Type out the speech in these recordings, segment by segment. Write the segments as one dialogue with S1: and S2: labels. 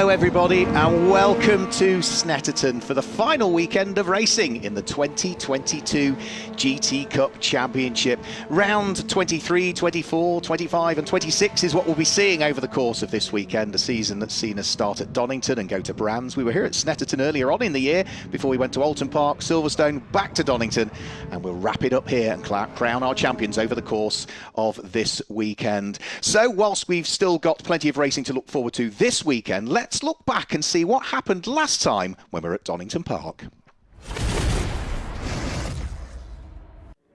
S1: Hello everybody and welcome to Snetterton for the final weekend of racing in the 2022 GT Cup Championship. Round 23, 24, 25 and 26 is what we'll be seeing over the course of this weekend, a season that's seen us start at Donington and go to Brands. We were here at Snetterton earlier on in the year before we went to Alton Park, Silverstone, back to Donington, and we'll wrap it up here and crown our champions over the course of this weekend. So whilst we've still got plenty of racing to look forward to this weekend, let's look back and see what happened last time when we were at Donington Park.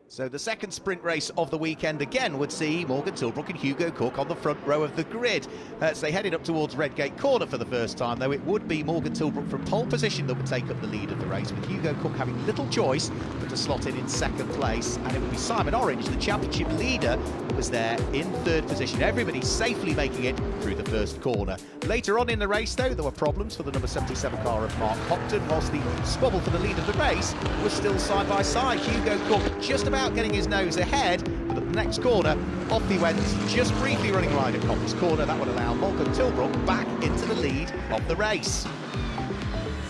S1: So the second sprint race of the weekend again would see Morgan Tilbrook and Hugo Cook on the front row of the grid. As they headed up towards Redgate Corner for the first time, though, it would be Morgan Tilbrook from pole position that would take up the lead of the race, with Hugo Cook having little choice but to slot in second place. And it would be Simon Orange, the championship leader, that was there in third position. Everybody safely making it through the first corner. Later on in the race, though, there were problems for the number 77 car of Mark Hopton, whilst the squabble for the lead of the race was still side by side. Hugo Cook just about getting his nose ahead, but at the next corner, off he went, just briefly running wide at Coppice Corner. That would allow Morgan Tilbrook back into the lead of the race.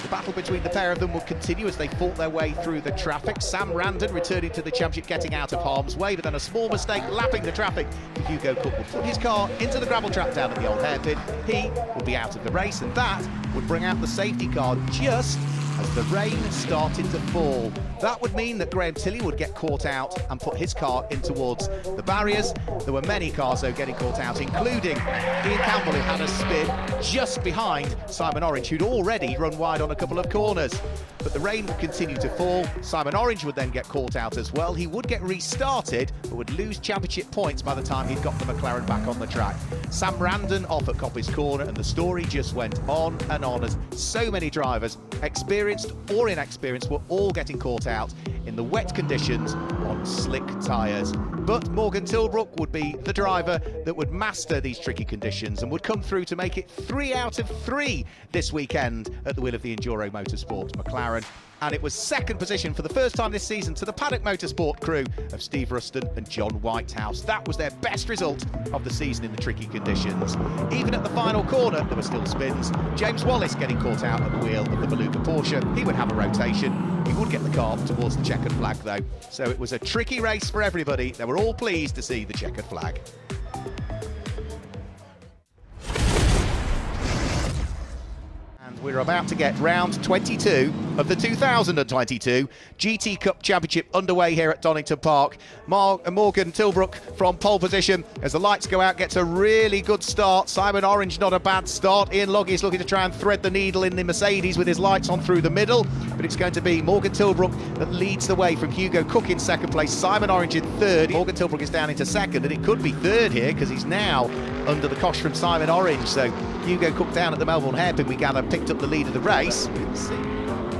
S1: The battle between the pair of them would continue as they fought their way through the traffic. Sam Randon returning to the championship, getting out of harm's way, but then a small mistake lapping the traffic. Hugo Cook would put his car into the gravel trap down at the old hairpin. He would be out of the race, and that would bring out the safety car just as the rain started to fall. That would mean that Graham Tilley would get caught out and put his car in towards the barriers. There were many cars, though, getting caught out, including Ian Campbell, who had a spin just behind Simon Orange, who'd already run wide on a couple of corners. But the rain would continue to fall. Simon Orange would then get caught out as well. He would get restarted, but would lose championship points by the time he'd got the McLaren back on the track. Sam Randon off at Coppice Corner, and the story just went on and on as so many drivers, experienced or inexperienced, were all getting caught out in the wet conditions on slick tyres. But Morgan Tilbrook would be the driver that would master these tricky conditions and would come through to make it 3 out of 3 this weekend at the wheel of the Enduro Motorsport McLaren. And it was second position for the first time this season to the Paddock Motorsport crew of Steve Ruston and John Whitehouse. That was their best result of the season in the tricky conditions. Even at the final corner, there were still spins. James Wallace getting caught out at the wheel of the Beluga Porsche. He would have a rotation. He would get the car towards the checkered flag, though. So it was a tricky race for everybody. They were all pleased to see the checkered flag. We're about to get round 22 of the 2022 GT Cup Championship underway here at Donington Park. Morgan Tilbrook from pole position as the lights go out, gets a really good start. Simon Orange, not a bad start. Ian Loggie's looking to try and thread the needle in the Mercedes with his lights on through the middle, but it's going to be Morgan Tilbrook that leads the way from Hugo Cook in second place, Simon Orange in third. Morgan Tilbrook is down into second, and it could be third here because he's now under the cosh from Simon Orange. So Hugo Cook down at the Melbourne hairpin, we gather, picked up the lead of the race. You can see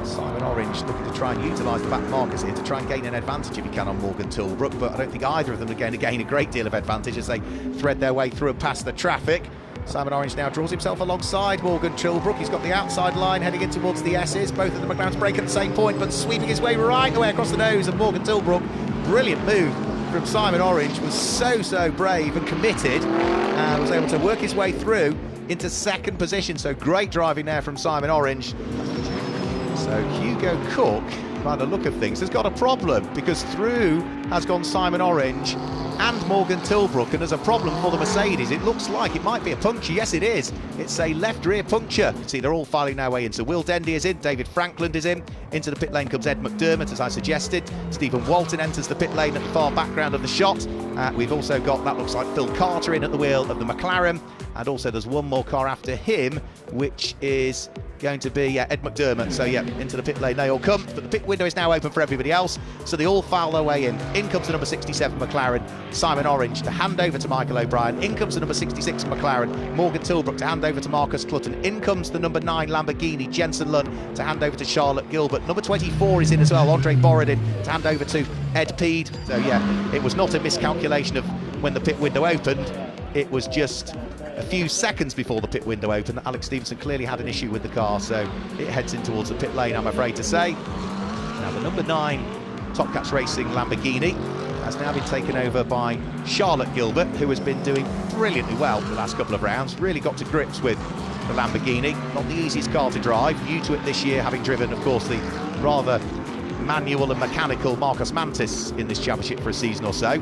S1: Simon Orange looking to try and utilise the back markers here to try and gain an advantage if he can on Morgan Tilbrook, but I don't think either of them are going to gain a great deal of advantage as they thread their way through and past the traffic. Simon Orange now draws himself alongside Morgan Tilbrook. He's got the outside line heading in towards the S's. Both of the McLarens break at the same point, but sweeping his way right the way across the nose of Morgan Tilbrook. Brilliant move from Simon Orange, was so brave and committed and was able to work his way through into second position. So great driving there from Simon Orange. So Hugo Cook, by the look of things, has got a problem because through has gone Simon Orange and Morgan Tilbrook, and there's a problem for the Mercedes. It looks like it might be a puncture. Yes, it is. It's a left rear puncture. See, they're all filing their way in. So Will Dendy is in, David Frankland is in. Into the pit lane comes Ed McDermott, as I suggested. Stephen Walton enters the pit lane at the far background of the shot. We've also got, that looks like Phil Carter in at the wheel of the McLaren. And also there's one more car after him, which is going to be Ed McDermott. So yeah, into the pit lane they all come, but the pit window is now open for everybody else, so they all file their way in. In comes the number 67 McLaren, Simon Orange, to hand over to Michael O'Brien. In comes the number 66 McLaren, Morgan Tilbrook, to hand over to Marcus Clutton. In comes the number 9 Lamborghini, Jensen Lund, to hand over to Charlotte Gilbert. Number 24 is in as well, Andre Borodin, to hand over to Ed Peed. So yeah, it was not a miscalculation of when the pit window opened. It was just a few seconds before the pit window opened that Alex Stevenson clearly had an issue with the car, so it heads in towards the pit lane, I'm afraid to say. Now the number 9 Top Cats Racing Lamborghini has now been taken over by Charlotte Gilbert, who has been doing brilliantly well the last couple of rounds, really got to grips with the Lamborghini. Not the easiest car to drive, new to it this year, having driven, of course, the rather manual and mechanical Marcos Mantis in this championship for a season or so.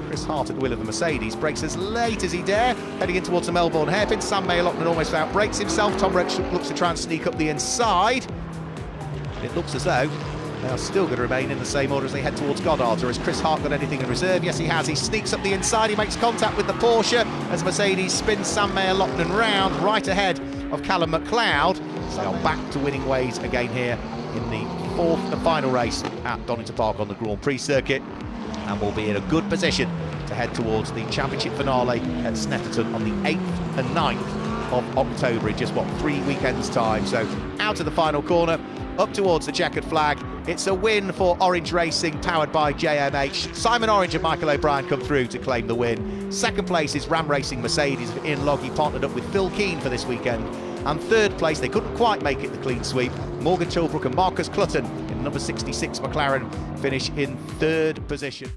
S1: Chris Hart at the wheel of the Mercedes brakes as late as he dare, heading in towards the Melbourne hairpin. Sam Mayer-Loughnane almost outbrakes himself. Tom Rex looks to try and sneak up the inside. It looks as though they are still going to remain in the same order as they head towards Goddard. Or has Chris Hart got anything in reserve? Yes, he has. He sneaks up the inside. He makes contact with the Porsche as Mercedes spins Sam Mayer-Loughnane round right ahead of Callum McLeod. So they are back to winning ways again here in the fourth and final race at Donington Park on the Grand Prix circuit, and will be in a good position to head towards the championship finale at Snetterton on the 8th and 9th of October in just, 3 weekends' time. So out of the final corner, up towards the checkered flag. It's a win for Orange Racing, powered by JMH. Simon Orange and Michael O'Brien come through to claim the win. Second place is Ram Racing Mercedes of Ian Loggy, partnered up with Phil Keane for this weekend. And third place, they couldn't quite make it the clean sweep. Morgan Tilbrook and Marcus Clutton in number 66 McLaren finish in third position.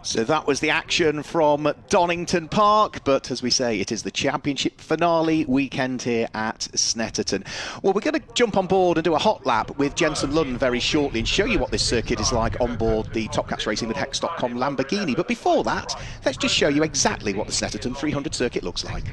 S1: So that was the action from Donington Park, but as we say, it is the championship finale weekend here at Snetterton. Well, we're going to jump on board and do a hot lap with Jensen Lunn very shortly and show you what this circuit is like on board the Top Cats Racing with Hex.com Lamborghini. But before that, let's just show you exactly what the Snetterton 300 circuit looks like.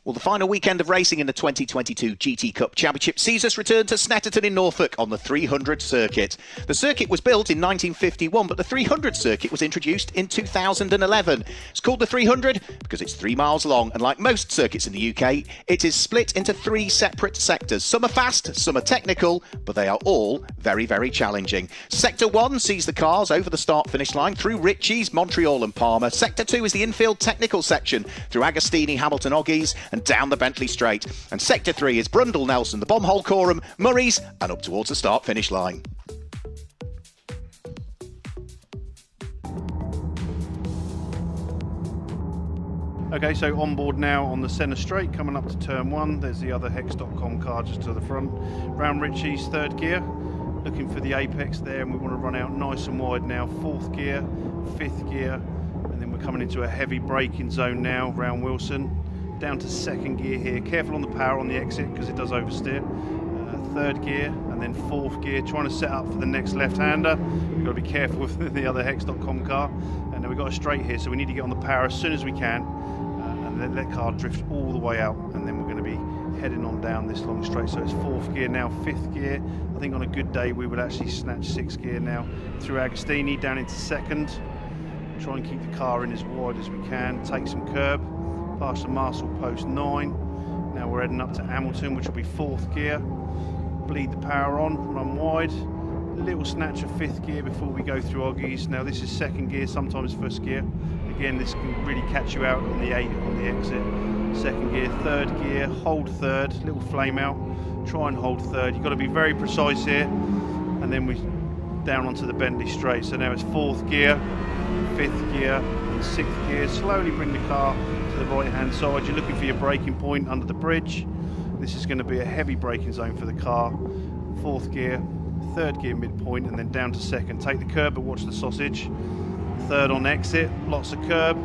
S1: Well, the final weekend of racing in the 2022 GT Cup Championship sees us return to Snetterton in Norfolk on the 300 circuit. The circuit was built in 1951, but the 300 circuit was introduced in 2011. It's called the 300 because it's 3 miles long, and like most circuits in the UK, it is split into 3 separate sectors. Some are fast, some are technical, but they are all very, very challenging. Sector 1 sees the cars over the start-finish line through Ritchie's, Montreal and Palmer. Sector 2 is the infield technical section through Agostini, Hamilton, Oggies and down the Bentley Straight. And Sector 3 is Brundle, Nelson, the Bombhole, Coram, Murray's and up towards the start-finish line.
S2: Okay, so on board now on the centre straight, coming up to turn 1. There's the other Hex.com car just to the front. Round Ritchie's third gear, looking for the apex there, and we want to run out nice and wide now. Fourth gear, fifth gear, and then we're coming into a heavy braking zone now, round Wilson. Down to second gear here. Careful on the power on the exit because it does oversteer. Third gear and then fourth gear, trying to set up for the next left-hander. We've got to be careful with the other Hex.com car. And then we've got a straight here, so we need to get on the power as soon as we can and then let car drift all the way out, and then we're going to be heading on down this long straight. So it's fourth gear now, fifth gear. I think on a good day we would actually snatch sixth gear now through Agostini down into second. Try and keep the car in as wide as we can, take some curb. Past the Marshall post 9. Now we're heading up to Hamilton, which will be fourth gear. Bleed the power on, run wide. A little snatch of fifth gear before we go through Oggies. Now this is second gear, sometimes first gear. Again, this can really catch you out on the 8 on the exit. Second gear, third gear, hold third, little flame out. Try and hold third. You've got to be very precise here. And then we down onto the Bentley Straight. So now it's fourth gear, fifth gear, and sixth gear. Slowly bring the car to the right hand side. You're looking for your braking point under the bridge. This is going to be a heavy braking zone for the car. Fourth gear, third gear midpoint, and then down to second. Take the curb, but watch the sausage. Third on exit, lots of curb.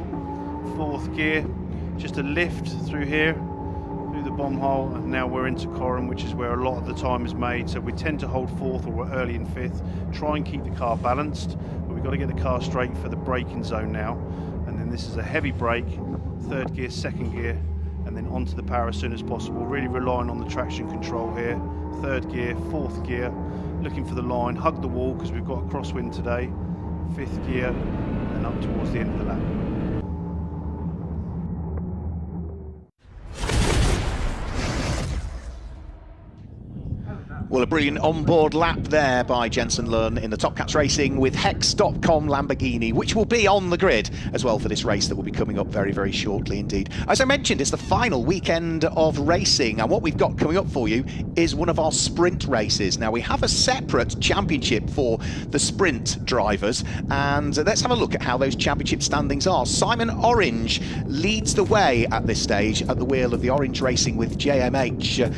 S2: Fourth gear, just a lift through here, through the bomb hole, and now we're into Coram, which is where a lot of the time is made. So we tend to hold fourth or we're early in fifth. Try and keep the car balanced, but we've got to get the car straight for the braking zone now. And then this is a heavy brake, third gear, second gear, and then onto the power as soon as possible. Really relying on the traction control here. Third gear, fourth gear, looking for the line, hug the wall because we've got a crosswind today. Fifth gear, and up towards the end of the lap.
S1: Well, a brilliant onboard lap there by Jensen Lunn in the Top Cats Racing with Hex.com Lamborghini, which will be on the grid as well for this race that will be coming up very, very shortly indeed. As I mentioned, it's the final weekend of racing, and what we've got coming up for you is one of our sprint races. Now, we have a separate championship for the sprint drivers, and let's have a look at how those championship standings are. Simon Orange leads the way at this stage at the wheel of the Orange Racing with JMH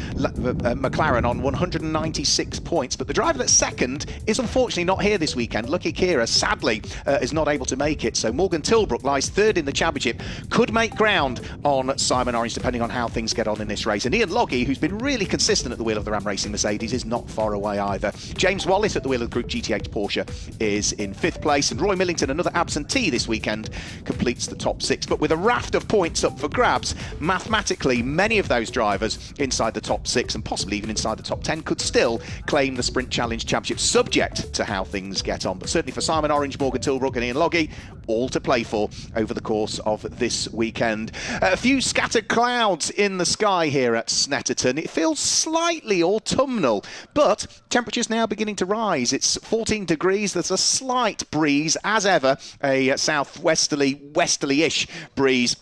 S1: McLaren on 109 96 points. But the driver that's second is unfortunately not here this weekend. Lucky Kira, sadly, is not able to make it. So Morgan Tilbrook lies third in the championship. Could make ground on Simon Orange, depending on how things get on in this race. And Ian Loggy, who's been really consistent at the wheel of the Ram Racing Mercedes, is not far away either. James Wallace at the wheel of the Group GT8 Porsche is in 5th place. And Roy Millington, another absentee this weekend, completes the top 6. But with a raft of points up for grabs, mathematically, many of those drivers inside the top 6 and possibly even inside the top 10 could still claim the Sprint Challenge Championship, subject to how things get on. But certainly for Simon Orange, Morgan Tilbrook and Ian Loggy, all to play for over the course of this weekend. A few scattered clouds in the sky here at Snetterton. It feels slightly autumnal, but temperatures now beginning to rise. It's 14 degrees. There's a slight breeze, as ever, a southwesterly, westerly-ish breeze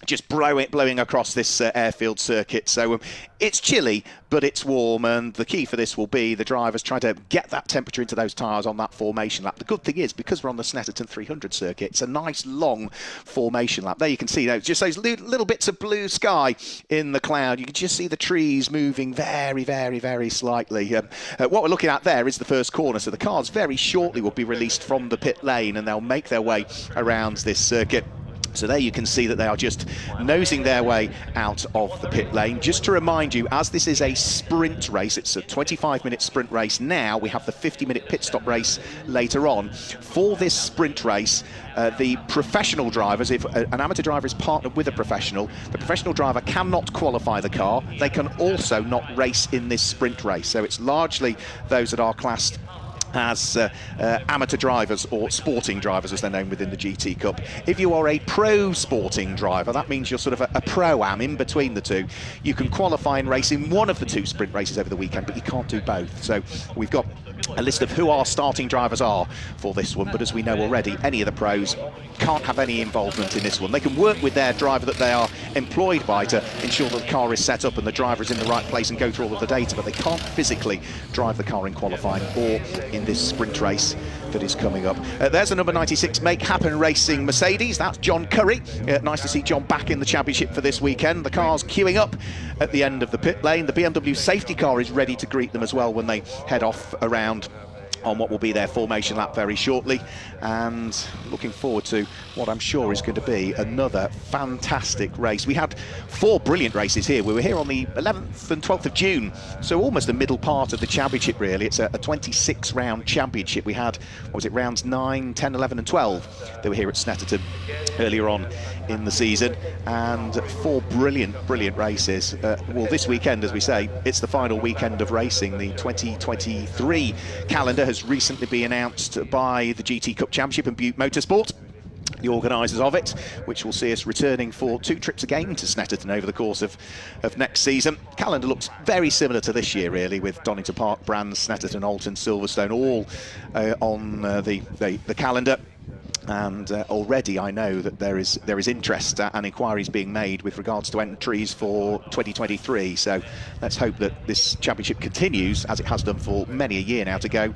S1: just blowing across this airfield circuit. So it's chilly, but it's warm, and the key for this will be the drivers trying to get that temperature into those tyres on that formation lap. The good thing is, because we're on the Snetterton 300 circuit, it's a nice long formation lap. There you can see just those little bits of blue sky in the cloud. You can just see the trees moving very, very, very slightly. What we're looking at there is the first corner, so the cars very shortly will be released from the pit lane and they'll make their way around this circuit. So there you can see that they are just nosing their way out of the pit lane. Just to remind you, as this is a sprint race, it's a 25-minute sprint race now. We have the 50-minute pit stop race later on. For this sprint race, the professional drivers, if an amateur driver is partnered with a professional, the professional driver cannot qualify the car. They can also not race in this sprint race. So it's largely those that are classed as amateur drivers, or sporting drivers as they're known within the GT Cup. If you are a pro sporting driver, that means you're sort of a pro-am in between the two. You can qualify and race in one of the 2 sprint races over the weekend, but you can't do both. So we've got a list of who our starting drivers are for this one, but as we know already, any of the pros can't have any involvement in this one. They can work with their driver that they are employed by to ensure that the car is set up and the driver is in the right place and go through all of the data, but they can't physically drive the car in qualifying or in this sprint race that is coming up. There's a number 96 Make Happen Racing Mercedes. That's John Curry. Nice to see John back in the championship for this weekend. The car's queuing up at the end of the pit lane. The BMW safety car is ready to greet them as well when they head off around on what will be their formation lap very shortly, and looking forward to what I'm sure is going to be another fantastic race. We had 4 brilliant races here. We were here on the 11th and 12th of June, so almost the middle part of the championship really. It's a 26 round championship. We had, what was it, rounds 9, 10, 11 and 12. They were here at Snetterton earlier on in the season, and 4 brilliant races. Well, this weekend, as we say, it's the final weekend of racing. The 2023 calendar has recently been announced by the GT Cup Championship and Butte Motorsport, the organisers of it, which will see us returning for 2 trips again to Snetterton over the course of next season. Calendar looks very similar to this year really, with Donington Park, Brands, Snetterton, Alton, Silverstone all on the calendar. And already I know that there is interest and inquiries being made with regards to entries for 2023. So let's hope that this championship continues, as it has done for many a year now, to go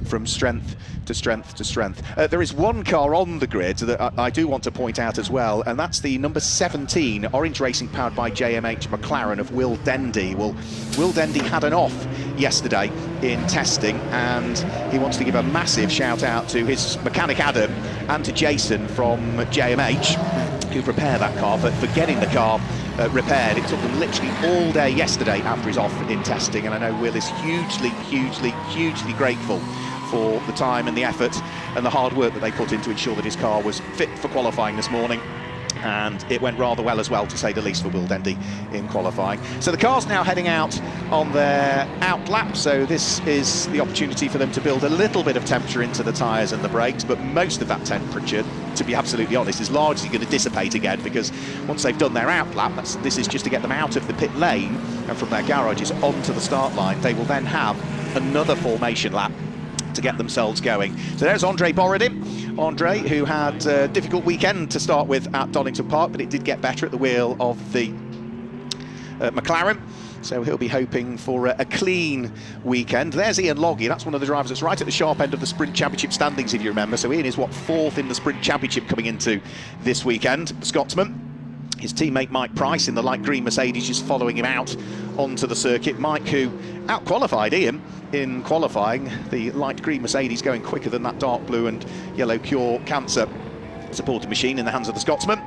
S1: from strength to strength to strength. There is one car on the grid that I do want to point out as well, and that's the number 17 Orange Racing powered by JMH McLaren of Will Dendy. Well, Will Dendy had an off yesterday in testing, and he wants to give a massive shout out to his mechanic Adam and to Jason from JMH, who prepared that car, for getting the car repaired. It took them literally all day yesterday after his off in testing, and I know Will is hugely grateful for the time and the effort and the hard work that they put in to ensure that his car was fit for qualifying this morning. And it went rather well as well, to say the least, for Will Dendy in qualifying. So the car's now heading out on their out lap, so this is the opportunity for them to build a little bit of temperature into the tyres and the brakes, but most of that temperature, to be absolutely honest, is largely going to dissipate again, because once they've done their out lap, this is just to get them out of the pit lane and from their garages onto the start line. They will then have another formation lap to get themselves going. So there's Andre Borodin. Andre, who had a difficult weekend to start with at Donington Park, but it did get better at the wheel of the McLaren. So he'll be hoping for a clean weekend. There's Ian Loggy. That's one of the drivers that's right at the sharp end of the Sprint Championship standings, if you remember. So Ian is, what, 4th in the Sprint Championship coming into this weekend, the Scotsman. his teammate Mike Price in the light green Mercedes just following him out onto the circuit. Mike, who out-qualified Ian in qualifying, the light green Mercedes going quicker than that dark blue and yellow Cure Cancer supported machine in the hands of the Scotsman.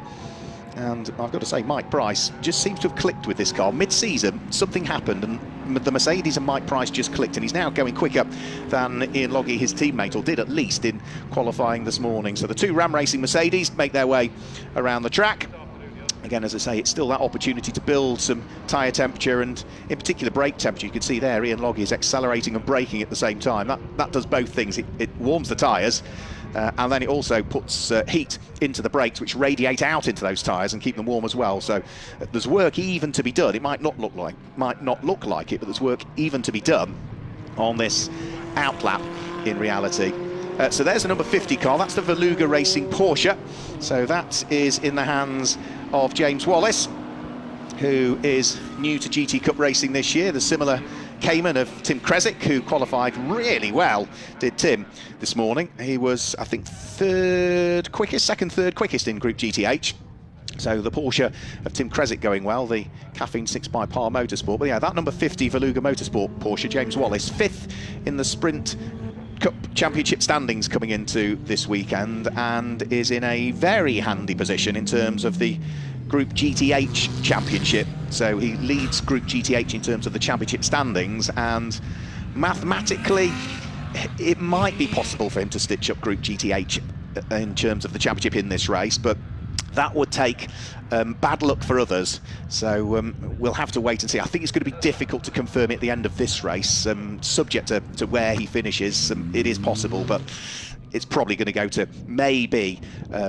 S1: And I've got to say, Mike Price just seems to have clicked with this car. Mid-season, something happened, and the Mercedes and Mike Price just clicked, and he's now going quicker than Ian Logie, his teammate, or did at least in qualifying this morning. So the two Ram Racing Mercedes make their way around the track. Again, as I say, it's still that opportunity to build some tyre temperature and, in particular, brake temperature. You can see there, Ian Logie is accelerating and braking at the same time. That does both things. It warms the tyres, and then it also puts heat into the brakes, which radiate out into those tyres and keep them warm as well. So there's work even to be done. It might not look like it, but there's work even to be done on this outlap in reality. So there's the number 50 car. That's the Veluga Racing Porsche. So that is in the hands of James Wallace, who is new to GT Cup racing this year. The similar Cayman of Tim Kresick, who qualified really well, did Tim this morning. He was, I think, third quickest in Group GTH. So the Porsche of Tim Kresick going well, the Caffeine 6 by Par Motorsport. But yeah, that number 50 Veluga Motorsport Porsche, James Wallace, fifth in the Sprint Cup Championship standings coming into this weekend, and is in a very handy position in terms of the Group GTH Championship. So he leads Group GTH in terms of the championship standings, and mathematically it might be possible for him to stitch up Group GTH in terms of the championship in this race, but that would take bad luck for others. So we'll have to wait and see. I think it's going to be difficult to confirm at the end of this race, subject to where he finishes. It is possible, but it's probably going to go to maybe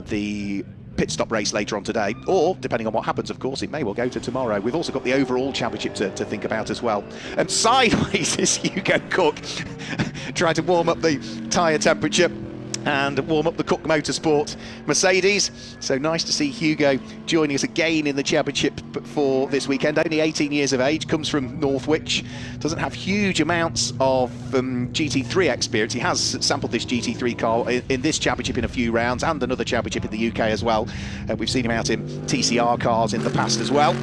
S1: the pit stop race later on today, or depending on what happens, of course, it may well go to tomorrow. We've also got the overall championship to think about as well. And sideways is Hugo Cook trying to warm up the tyre temperature and warm up the Cook Motorsport Mercedes. So nice to see Hugo joining us again in the championship for this weekend. Only 18 years of age, comes from Northwich, doesn't have huge amounts of GT3 experience. He has sampled this GT3 car in this championship in a few rounds, and another championship in the UK as well. We've seen him out in TCR cars in the past as well.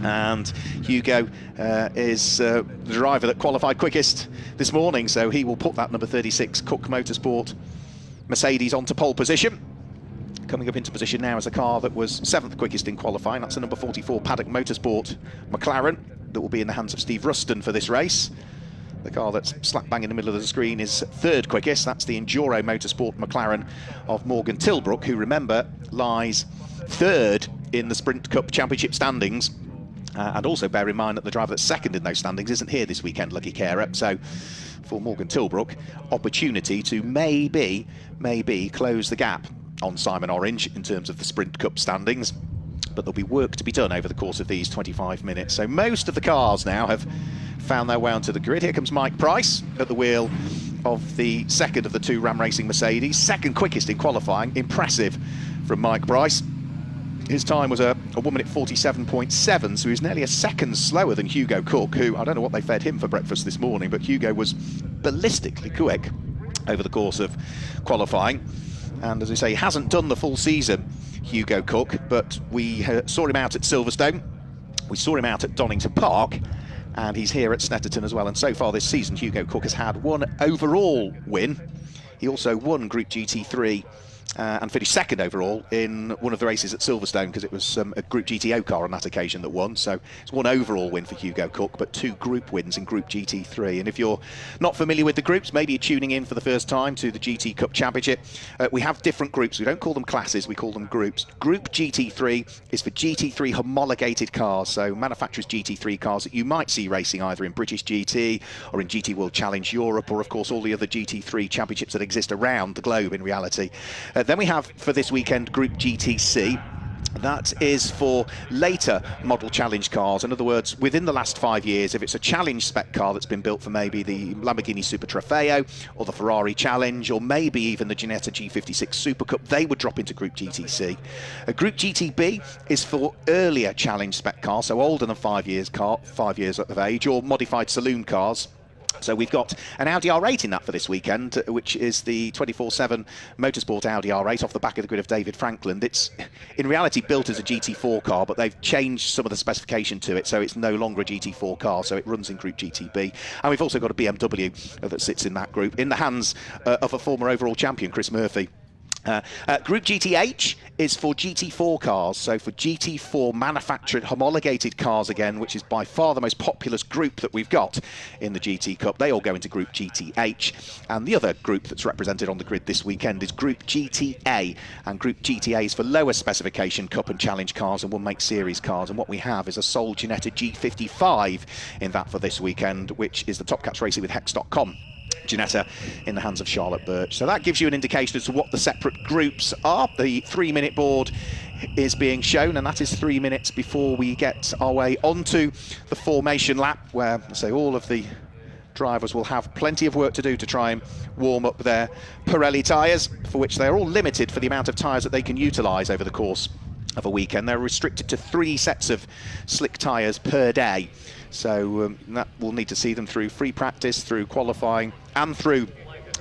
S1: And Hugo is the driver that qualified quickest this morning, so he will put that number 36 Cook Motorsport Mercedes onto pole position. Coming up into position now is a car that was 7th quickest in qualifying. That's the number 44 Paddock Motorsport McLaren that will be in the hands of Steve Ruston for this race. The car that's slap bang in the middle of the screen is 3rd quickest. That's the Enduro Motorsport McLaren of Morgan Tilbrook, who, remember, lies 3rd in the Sprint Cup Championship standings. And also bear in mind that the driver that's 2nd in those standings isn't here this weekend, Lucky Carer. So for Morgan Tilbrook, opportunity to maybe close the gap on Simon Orange in terms of the Sprint Cup standings. But there'll be work to be done over the course of these 25 minutes. So most of the cars now have found their way onto the grid. Here comes Mike Price at the wheel of the 2nd of the two Ram Racing Mercedes. 2nd quickest in qualifying. Impressive from Mike Price. His time was a 1 minute 47.7, so he was nearly a second slower than Hugo Cook, who, I don't know what they fed him for breakfast this morning, but Hugo was ballistically quick over the course of qualifying. And as I say, he hasn't done the full season, Hugo Cook, but we saw him out at Silverstone, we saw him out at Donington Park, and he's here at Snetterton as well. And so far this season, Hugo Cook has had one overall win. He also won Group GT3 and finished 2nd overall in one of the races at Silverstone, because it was a Group GTO car on that occasion that won. So it's one overall win for Hugo Cook, but 2 group wins in Group GT3. And if you're not familiar with the groups, maybe you're tuning in for the first time to the GT Cup Championship, we have different groups. We don't call them classes, we call them groups. Group GT3 is for GT3 homologated cars, so manufacturers' GT3 cars that you might see racing either in British GT or in GT World Challenge Europe, or of course all the other GT3 championships that exist around the globe in reality. Then we have for this weekend Group GTC. That is for later model challenge cars. In other words, within the last 5 years, if it's a challenge spec car that's been built for maybe the Lamborghini Super Trofeo or the Ferrari Challenge, or maybe even the Ginetta G56 Super Cup, they would drop into Group GTC. Group GTB is for earlier challenge spec cars, so older than 5 years of age, or modified saloon cars. So we've got an Audi R8 in that for this weekend, which is the 24/7 Motorsport Audi R8 off the back of the grid of David Franklin. It's in reality built as a GT4 car, but they've changed some of the specification to it, so it's no longer a GT4 car, so it runs in Group GTB. And we've also got a BMW that sits in that group, in the hands of a former overall champion, Chris Murphy. Group GTH is for GT4 cars, so for GT4 manufactured homologated cars again, which is by far the most populous group that we've got in the GT Cup. They all go into Group GTH, and the other group that's represented on the grid this weekend is Group GTA, and Group GTA is for lower specification Cup and Challenge cars and One Make Series cars, and what we have is a Sol Ginetta G55 in that for this weekend, which is the Top Cats Racing with Hex.com Ginetta in the hands of Charlotte Birch. So that gives you an indication as to what the separate groups are. The 3-minute board is being shown, and that is 3 minutes before we get our way onto the formation lap, where say all of the drivers will have plenty of work to do to try and warm up their Pirelli tyres, for which they are all limited for the amount of tyres that they can utilise over the course of a weekend. They're restricted to 3 sets of slick tyres per day. So that we'll need to see them through free practice, through qualifying, and through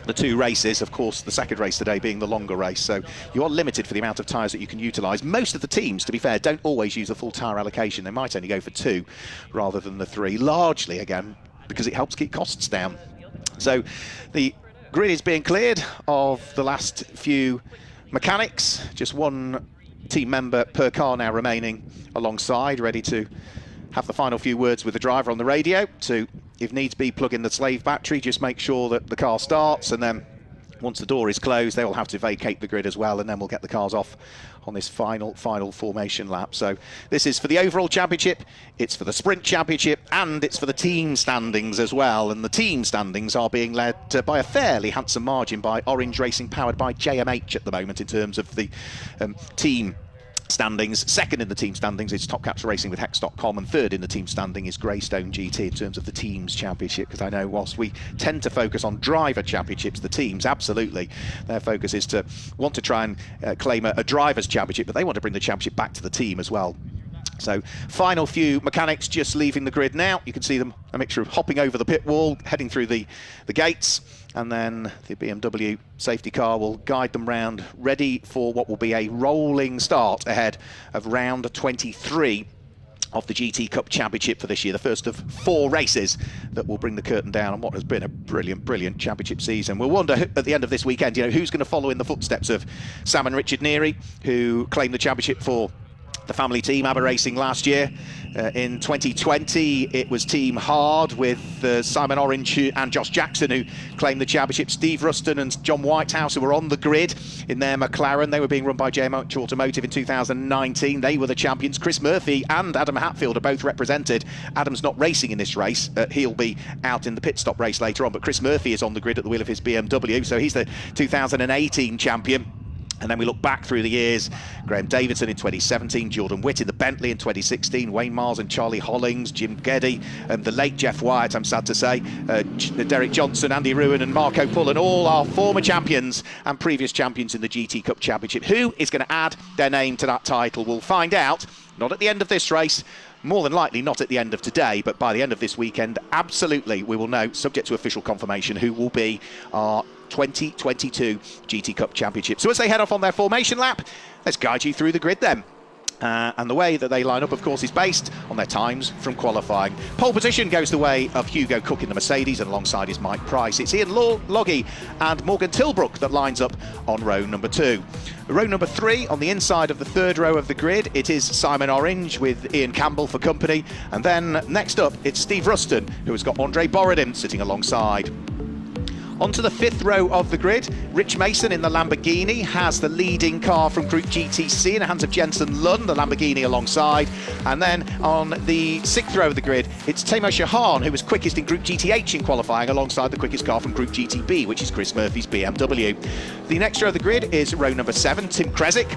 S1: the 2 races. Of course, the second race today being the longer race. So you are limited for the amount of tyres that you can utilise. Most of the teams, to be fair, don't always use a full tyre allocation. They might only go for 2 rather than the 3, largely, again, because it helps keep costs down. So the grid is being cleared of the last few mechanics. Just 1 team member per car now remaining alongside, ready to have the final few words with the driver on the radio to, if needs be, plug in the slave battery, just make sure that the car starts, and then once the door is closed they will have to vacate the grid as well, and then we'll get the cars off on this final formation lap. So this is for the overall championship, it's for the sprint championship, and it's for the team standings as well. And the team standings are being led by a fairly handsome margin by Orange Racing, powered by JMH at the moment in terms of the team standings. Second in the team standings is Top Cats Racing with Hex.com, and third in the team standing is Greystone GT in terms of the teams championship, because I know whilst we tend to focus on driver championships, the teams, absolutely, their focus is to want to try and claim a drivers championship, but they want to bring the championship back to the team as well. So final few mechanics just leaving the grid now. You can see them, a mixture of hopping over the pit wall, heading through the gates, and then the BMW safety car will guide them round, ready for what will be a rolling start ahead of round 23 of the GT Cup Championship for this year, the first of 4 races that will bring the curtain down on what has been a brilliant championship season. We'll wonder at the end of this weekend, who's going to follow in the footsteps of Sam and Richard Neary, who claimed the championship for the family team ABBA Racing last year. In 2020 it was Team Hard with Simon Orange and Josh Jackson who claimed the championship. Steve Ruston and John Whitehouse, who were on the grid in their McLaren, they were being run by JMH Automotive in 2019. They were the champions. Chris Murphy and Adam Hatfield are both represented. Adam's not racing in this race, he'll be out in the pit stop race later on, but Chris Murphy is on the grid at the wheel of his BMW, so he's the 2018 champion. And then we look back through the years: Graham Davidson in 2017, Jordan Witt in the Bentley in 2016, Wayne Mars and Charlie Hollings, Jim Geddy, the late Jeff Wyatt, I'm sad to say, Derek Johnson, Andy Ruin and Marco Pullen, all are former champions and previous champions in the GT Cup Championship. Who is going to add their name to that title? We'll find out, not at the end of this race, more than likely not at the end of today, but by the end of this weekend, absolutely, we will know, subject to official confirmation, who will be our 2022 GT Cup Championship. So as they head off on their formation lap, let's guide you through the grid then. And the way that they line up, of course, is based on their times from qualifying. Pole position goes the way of Hugo Cook in the Mercedes, and alongside is Mike Price. It's Ian Loggy and Morgan Tilbrook that lines up on row number 2. Row number 3, on the inside of the third row of the grid, it is Simon Orange with Ian Campbell for company. And then next up, it's Steve Ruston, who has got Andre Borodin sitting alongside. Onto the 5th row of the grid, Rich Mason in the Lamborghini has the leading car from Group GTC in the hands of Jensen Lund, the Lamborghini alongside. And then on the 6th row of the grid, it's Timo Shahan, who was quickest in Group GTH in qualifying, alongside the quickest car from Group GTB, which is Chris Murphy's BMW. The next row of the grid is row number 7, Tim Kresick,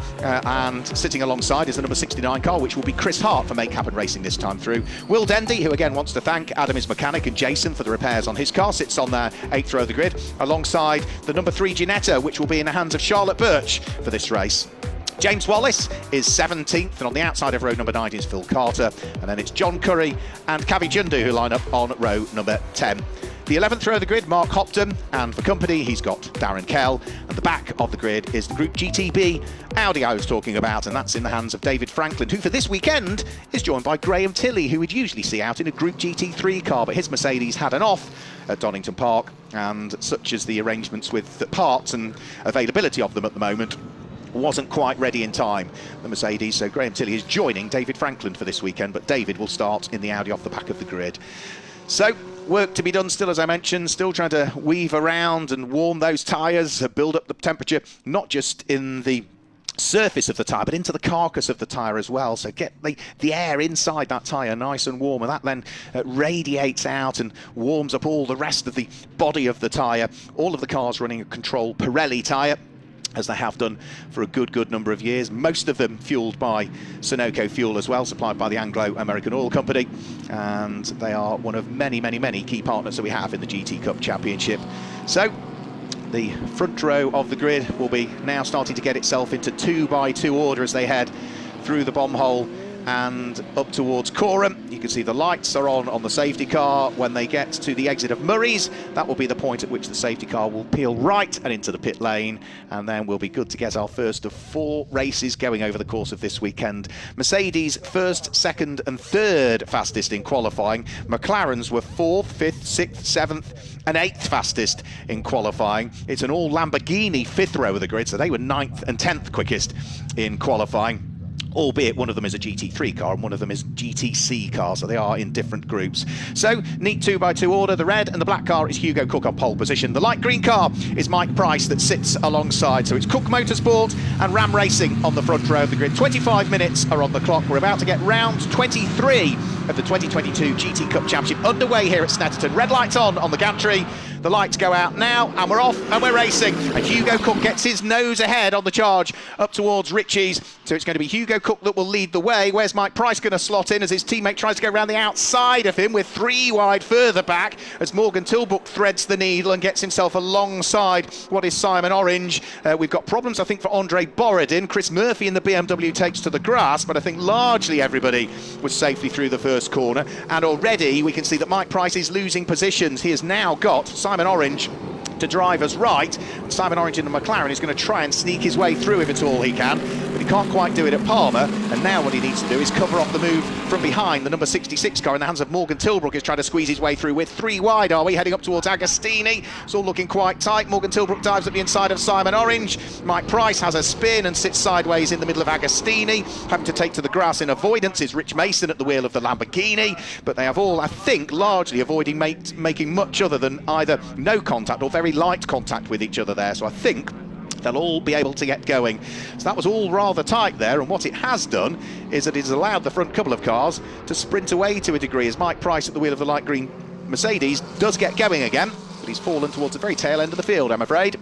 S1: and sitting alongside is the number 69 car, which will be Chris Hart for Make Happen Racing this time through. Will Dendy, who again wants to thank Adam, his mechanic, and Jason for the repairs on his car, sits on their 8th row of the grid, alongside the number 3 Ginetta, which will be in the hands of Charlotte Birch for this race. James Wallace is 17th, and on the outside of row number 9 is Phil Carter, and then it's John Curry and Kavi Jundu who line up on row number 10. the 11th row of the grid, Mark Hopton, and for company, he's got Darren Kell. And the back of the grid is the Group GTB Audi I was talking about, and that's in the hands of David Franklin, who for this weekend is joined by Graham Tilley, who we'd usually see out in a Group GT3 car, but his Mercedes had an off at Donington Park, and such as the arrangements with the parts and availability of them at the moment, wasn't quite ready in time, the Mercedes. So Graham Tilley is joining David Franklin for this weekend, but David will start in the Audi off the back of the grid. So work to be done still, as I mentioned, still trying to weave around and warm those tyres, build up the temperature, not just in the surface of the tyre, but into the carcass of the tyre as well. So get the air inside that tyre nice and warm, and that then radiates out and warms up all the rest of the body of the tyre. All of the cars running a controlled Pirelli tyre, as they have done for a good number of years. Most of them fueled by Sunoco fuel as well, supplied by the Anglo-American Oil Company. And they are one of many key partners that we have in the GT Cup Championship. So the front row of the grid will be now starting to get itself into 2x2 order as they head through the bomb hole and up towards Coreham. You can see the lights are on the safety car. When they get to the exit of Murray's, that will be the point at which the safety car will peel right and into the pit lane, and then we'll be good to get our first of 4 races going over the course of this weekend. Mercedes first, second and third fastest in qualifying. McLaren's were 4th, 5th, 6th, 7th and 8th fastest in qualifying. It's an all Lamborghini 5th row of the grid, so they were 9th and 10th quickest in qualifying, albeit one of them is a GT3 car and one of them is GTC car, so they are in different groups. So, neat 2x2 order. The red and the black car is Hugo Cook on pole position. The light green car is Mike Price that sits alongside. So it's Cook Motorsport and Ram Racing on the front row of the grid. 25 minutes are on the clock. We're about to get round 23 of the 2022 GT Cup Championship underway here at Snetterton. Red lights on the gantry. The lights go out now, and we're off, and we're racing. And Hugo Cook gets his nose ahead on the charge up towards Ritchie's. So it's going to be Hugo Cook that will lead the way. Where's Mike Price going to slot in as his teammate tries to go around the outside of him? We're 3 wide further back as Morgan Tilbrook threads the needle and gets himself alongside what is Simon Orange. We've got problems, I think, for Andre Borodin. Chris Murphy in the BMW takes to the grass, but I think largely everybody was safely through the first corner. And already we can see that Mike Price is losing positions. He has now got Simon Orange to driver's right. Simon Orange in the McLaren is going to try and sneak his way through if it's all he can, but he can't quite do it at Palmer. And now what he needs to do is cover off the move from behind. The number 66 car in the hands of Morgan Tilbrook is trying to squeeze his way through. We're 3 wide, are we? Heading up towards Agostini. It's all looking quite tight. Morgan Tilbrook dives at the inside of Simon Orange. Mike Price has a spin and sits sideways in the middle of Agostini. Having to take to the grass in avoidance is Rich Mason at the wheel of the Lamborghini, but they have all, I think, largely avoiding making much other than either no contact or very light contact with each other there. So I think they'll all be able to get going. So that was all rather tight there, and what it has done is that it has allowed the front couple of cars to sprint away to a degree as Mike Price at the wheel of the light green Mercedes does get going again, but he's fallen towards the very tail end of the field, I'm afraid.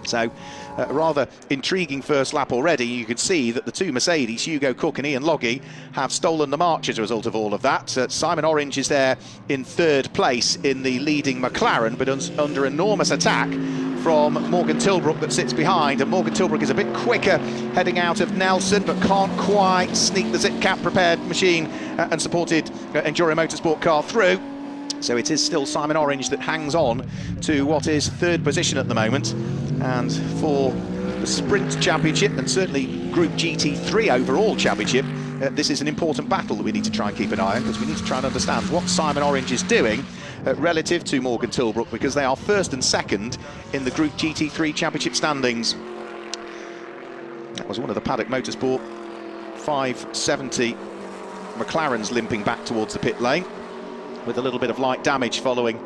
S1: So a rather intriguing first lap already. You can see that the 2 Mercedes, Hugo Cook and Ian Loggy, have stolen the march as a result of all of that. Simon Orange is there in 3rd place in the leading McLaren, but under enormous attack from Morgan Tilbrook that sits behind. And Morgan Tilbrook is a bit quicker heading out of Nelson, but can't quite sneak the zip cap prepared machine and supported Enduro Motorsport car through. So it is still Simon Orange that hangs on to what is 3rd position at the moment. And for the Sprint Championship, and certainly Group GT3 overall Championship, this is an important battle that we need to try and keep an eye on, because we need to try and understand what Simon Orange is doing relative to Morgan Tilbrook, because they are 1st and 2nd in the Group GT3 Championship standings. That was one of the Paddock Motorsport 570 McLarens limping back towards the pit lane, with a little bit of light damage following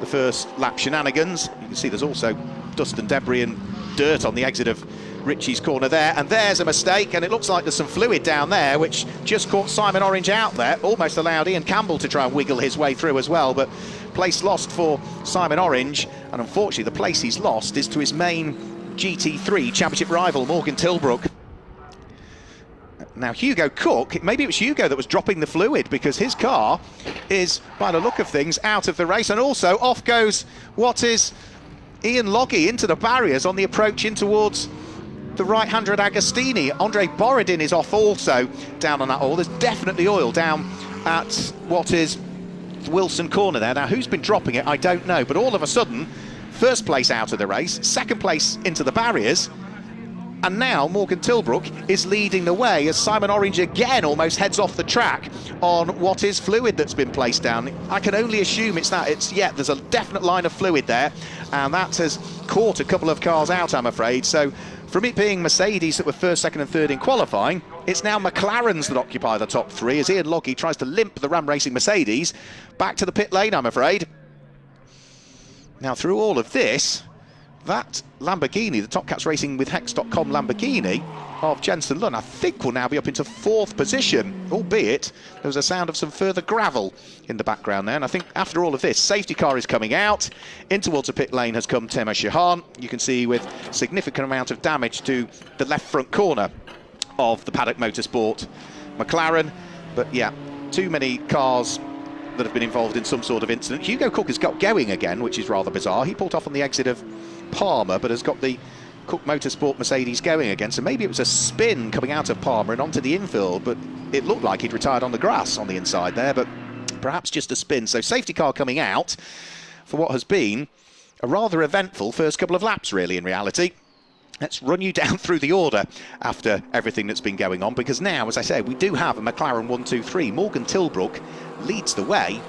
S1: the first lap shenanigans. You can see there's also dust and debris and dirt on the exit of Ritchie's corner there, and there's a mistake, and it looks like there's some fluid down there which just caught Simon Orange out there, almost allowed Ian Campbell to try and wiggle his way through as well, but place lost for Simon Orange, and unfortunately the place he's lost is to his main GT3 championship rival Morgan Tilbrook. Now Hugo Cook, maybe it was Hugo that was dropping the fluid, because his car is, by the look of things, out of the race, and also off goes what is Ian Loggy into the barriers on the approach in towards the right-hander at Agostini. Andre Borodin is off also down on that oil. There's definitely oil down at what is 8th Wilson corner there. Now, who's been dropping it, I don't know, but all of a sudden, first place out of the race, second place into the barriers, and now Morgan Tilbrook is leading the way as Simon Orange again almost heads off the track on what is fluid that's been placed down. I can only assume it's that. There's a definite line of fluid there, and that has caught a couple of cars out, I'm afraid. So from it being Mercedes that were first, second and third in qualifying, it's now McLarens that occupy the top three as Ian Logie tries to limp the Ram Racing Mercedes back to the pit lane, I'm afraid. Now, through all of this, that Lamborghini, the Top Cats Racing with Hex.com Lamborghini of Jensen Lunn, I think will now be up into 4th position, albeit there was a sound of some further gravel in the background there. And I think after all of this, safety car is coming out. In towards the pit lane has come Temo Shahan. You can see with significant amount of damage to the left front corner of the Paddock Motorsport McLaren. But yeah, too many cars that have been involved in some sort of incident. Hugo Cook has got going again, which is rather bizarre. He pulled off on the exit of Palmer, but has got the Cook Motorsport Mercedes going again. So maybe it was a spin coming out of Palmer and onto the infield, but it looked like he'd retired on the grass on the inside there, but perhaps just a spin. So safety car coming out for what has been a rather eventful first couple of laps, really, in reality. Let's run you down through the order after everything that's been going on, because now, as I say, we do have a McLaren 1-2-3. Morgan Tilbrook leads the way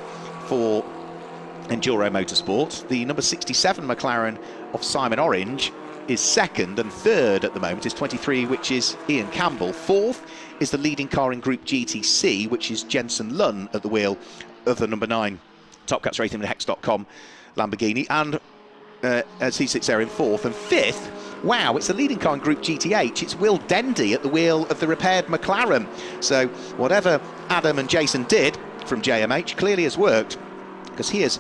S1: for Enduro Motorsport. The number 67 McLaren of Simon Orange is second, and third at the moment is 23, which is Ian Campbell. Fourth is the leading car in Group GTC, which is Jensen Lunn at the wheel of the number 9 Top Cats Racing with Hex.com Lamborghini, and as he sits there in 4th. And 5th, wow, it's the leading car in Group GTH. It's Will Dendy at the wheel of the repaired McLaren. So whatever Adam and Jason did from JMH clearly has worked, because he has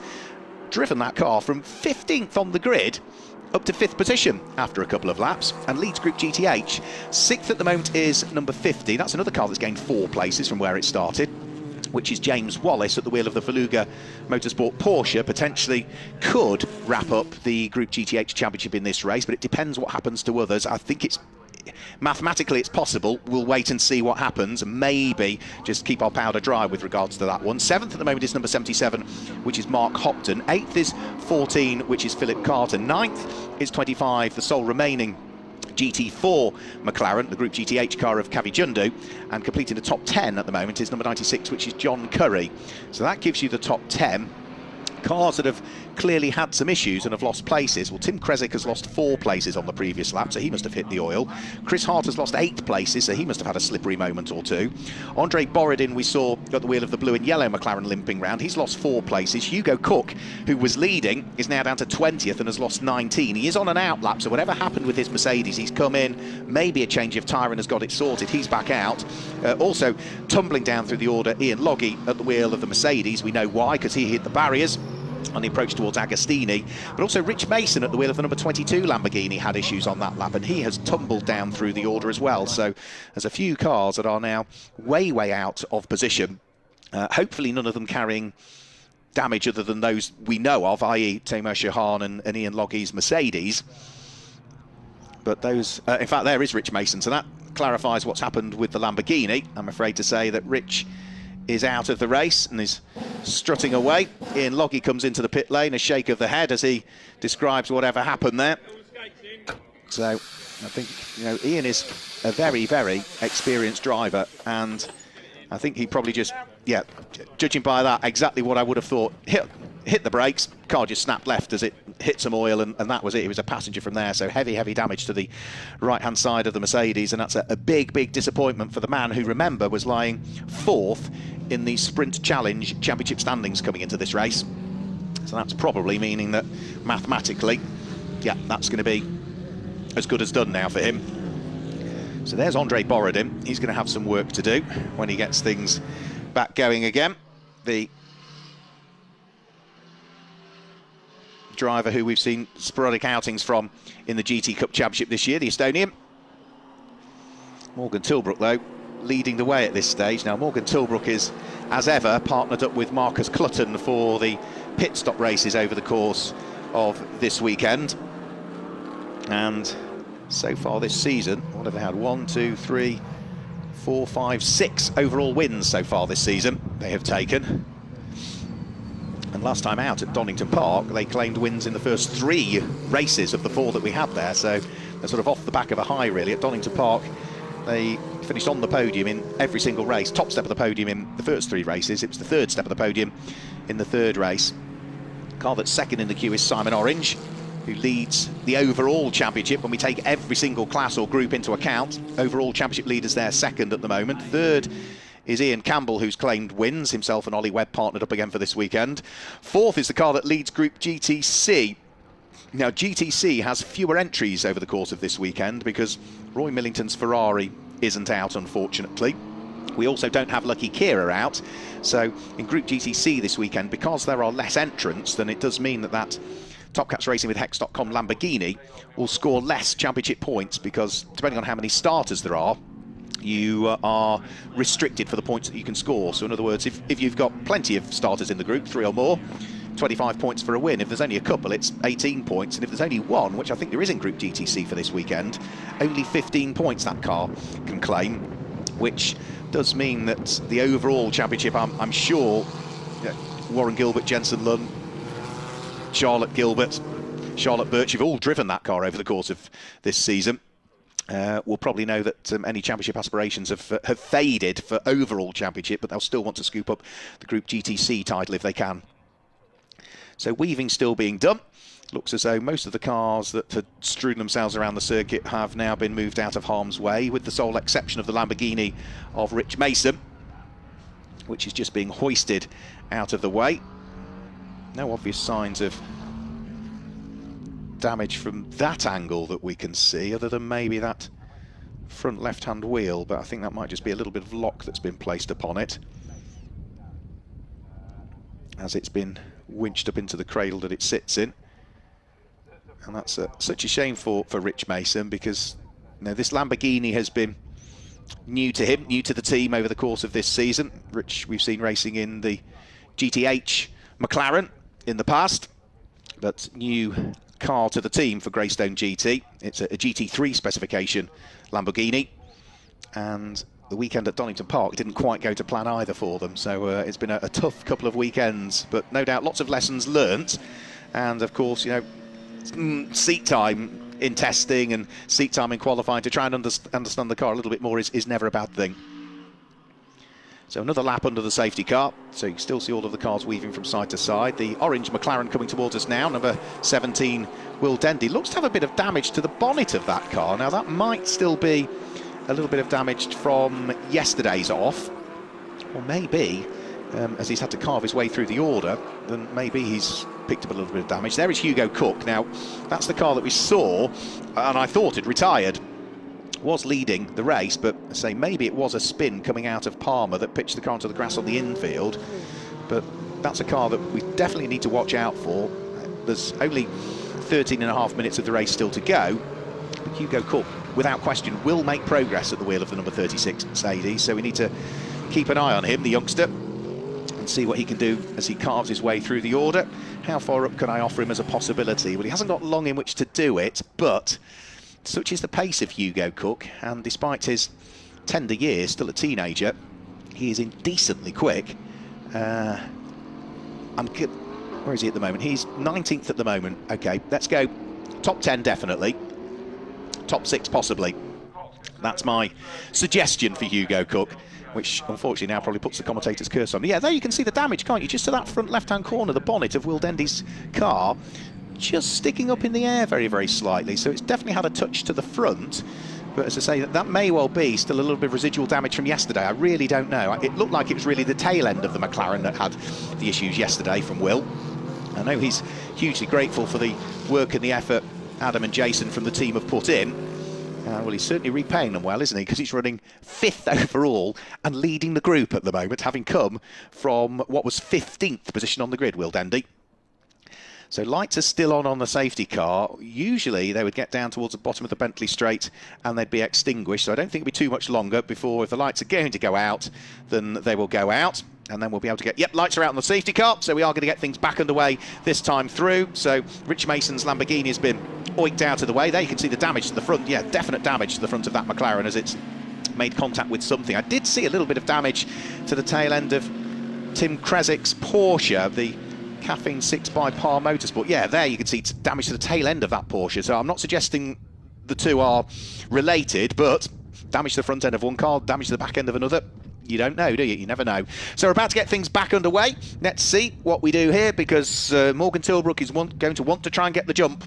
S1: driven that car from 15th on the grid up to 5th position after a couple of laps and leads Group GTH. 6th at the moment is number 50. That's another car that's gained 4 places from where it started, which is James Wallace at the wheel of the Faluga Motorsport Porsche. Potentially could wrap up the Group GTH Championship in this race, but it depends what happens to others. I think mathematically it's possible. We'll wait and see what happens. Maybe just keep our powder dry with regards to that one. 7th at the moment is number 77, which is Mark Hopton. 8th is 14, which is Philip Carter. 9th is 25, the sole remaining GT4 McLaren, the Group GTH car of Kavi Jundu, and completing the top 10 at the moment is number 96, which is John Curry. So that gives you the top 10. Cars that have clearly had some issues and have lost places. Well, Tim Kresick has lost 4 places on the previous lap, so he must have hit the oil. Chris Hart has lost 8 places, so he must have had a slippery moment or two. Andre Borodin, we saw at the wheel of the blue and yellow McLaren limping round. He's lost 4 places. Hugo Cook, who was leading, is now down to 20th and has lost 19. He is on an out lap, so whatever happened with his Mercedes, he's come in, maybe a change of tyre and has got it sorted. He's back out. Also, tumbling down through the order, Ian Logie at the wheel of the Mercedes. We know why, because he hit the barriers on the approach towards Agostini. But also Rich Mason at the wheel of the number 22 Lamborghini had issues on that lap, and he has tumbled down through the order as well. So there's a few cars that are now way out of position. Hopefully none of them carrying damage other than those we know of, i.e. Temo Shahan and Ian Logie's Mercedes. But those, in fact, there is Rich Mason, so that clarifies what's happened with the Lamborghini. I'm afraid to say that Rich is out of the race and is strutting away. Ian Logie comes into the pit lane, a shake of the head as he describes whatever happened there. So I think, you know, Ian is a very experienced driver, and I think he probably just, yeah, judging by that, exactly what I would have thought. Hit the brakes, car just snapped left as it hit some oil, and that was it. He was a passenger from there, so heavy damage to the right-hand side of the Mercedes, and that's a big disappointment for the man who, remember, was lying 4th in the Sprint Challenge Championship standings coming into this race. So that's probably meaning that mathematically, yeah, that's going to be as good as done now for him. So there's Andre Borodin. He's going to have some work to do when he gets things back going again. The driver who we've seen sporadic outings from in the GT Cup Championship this year, the Estonian. Morgan Tilbrook, though, leading the way at this stage. Now, Morgan Tilbrook is, as ever, partnered up with Marcus Clutton for the pit stop races over the course of this weekend. And so far this season, what have they had? 1, 2, 3, 4, 5, 6 overall wins so far this season they have taken. last time out at Donington Park, they claimed wins in the first 3 races of the 4 that we had there, so they're sort of off the back of a high really. At Donington Park, they finished on the podium in every single race, top step of the podium in the first 3 races. It was the 3rd step of the podium in the 3rd race. The car that's second in the queue is Simon Orange, who leads the overall championship when we take every single class or group into account. Overall championship leaders there second at the moment. 3rd is Ian Campbell, who's claimed wins, himself and Ollie Webb partnered up again for this weekend. 4th is the car that leads Group GTC. Now, GTC has fewer entries over the course of this weekend because Roy Millington's Ferrari isn't out, unfortunately. We also don't have Lucky Kira out. So in Group GTC this weekend, because there are less entrants, then it does mean that Top Cats Racing with Hex.com Lamborghini will score less championship points, because depending on how many starters there are, you are restricted for the points that you can score. So in other words, if you've got plenty of starters in the group, 3 or more, 25 points for a win. If there's only a couple, it's 18 points. And if there's only one, which I think there is in Group GTC for this weekend, only 15 points that car can claim, which does mean that the overall championship, I'm sure, Warren Gilbert, Jensen Lunn, Charlotte Gilbert, Charlotte Birch have all driven that car over the course of this season. We'll probably know that any championship aspirations have faded for overall championship, but they'll still want to scoop up the Group GTC title if they can. So weaving still being done. Looks as though most of the cars that had strewn themselves around the circuit have now been moved out of harm's way, with the sole exception of the Lamborghini of Rich Mason, which is just being hoisted out of the way. No obvious signs of damage from that angle that we can see, other than maybe that front left-hand wheel, but I think that might just be a little bit of lock that's been placed upon it as it's been winched up into the cradle that it sits in. And that's such a shame for Rich Mason, because this Lamborghini has been new to him, new to the team over the course of this season. Rich, we've seen racing in the GTH McLaren in the past, but new car to the team for Greystone GT. It's a GT3 specification Lamborghini, and the weekend at Donington Park didn't quite go to plan either for them, so it's been a tough couple of weekends, but no doubt lots of lessons learnt. And of course, seat time in testing and seat time in qualifying to try and understand the car a little bit more is never a bad thing. So another lap under the safety car, so you can still see all of the cars weaving from side to side. The orange McLaren coming towards us now, number 17 Will Dendy, looks to have a bit of damage to the bonnet of that car. Now that might still be a little bit of damage from yesterday's off, or maybe as he's had to carve his way through the order, then maybe he's picked up a little bit of damage. There is Hugo Cook. Now that's the car that we saw and I thought had retired, was leading the race, but I say maybe it was a spin coming out of Palmer that pitched the car onto the grass on the infield. But that's a car that we definitely need to watch out for. There's only 13.5 minutes of the race still to go, but Hugo Cook, without question, will make progress at the wheel of the number 36 Mercedes, so we need to keep an eye on him, the youngster, and see what he can do as he carves his way through the order. How far up can I offer him as a possibility? Well, he hasn't got long in which to do it, but such is the pace of Hugo Cook, and despite his tender years, still a teenager, he is indecently quick. Where is he at the moment? He's 19th at the moment. Okay, let's go. Top 10 definitely. Top 6 possibly. That's my suggestion for Hugo Cook, which unfortunately now probably puts the commentator's curse on. Yeah, there you can see the damage, can't you? Just to that front left-hand corner, the bonnet of Will Dendy's car, just sticking up in the air very, very slightly. So it's definitely had a touch to the front. But as I say, that may well be still a little bit of residual damage from yesterday. I really don't know. It looked like it was really the tail end of the McLaren that had the issues yesterday from Will. I know he's hugely grateful for the work and the effort Adam and Jason from the team have put in. Well, he's certainly repaying them well, isn't he? Because he's running 5th overall and leading the group at the moment, having come from what was 15th position on the grid, Will Dendy. So lights are still on the safety car. Usually they would get down towards the bottom of the Bentley straight and they'd be extinguished. So I don't think it'll be too much longer before, if the lights are going to go out, then they will go out. And then we'll be able to get, yep, lights are out on the safety car. So we are going to get things back underway this time through. So Rich Mason's Lamborghini has been oinked out of the way. There you can see the damage to the front. Yeah, definite damage to the front of that McLaren as it's made contact with something. I did see a little bit of damage to the tail end of Tim Krezik's Porsche, the Caffeine 6 by Par Motorsport. Yeah, there you can see damage to the tail end of that Porsche. So I'm not suggesting the two are related, but damage to the front end of one car, damage to the back end of another. You don't know, do you? You never know. So we're about to get things back underway. Let's see what we do here, because Morgan Tilbrook is going to want to try and get the jump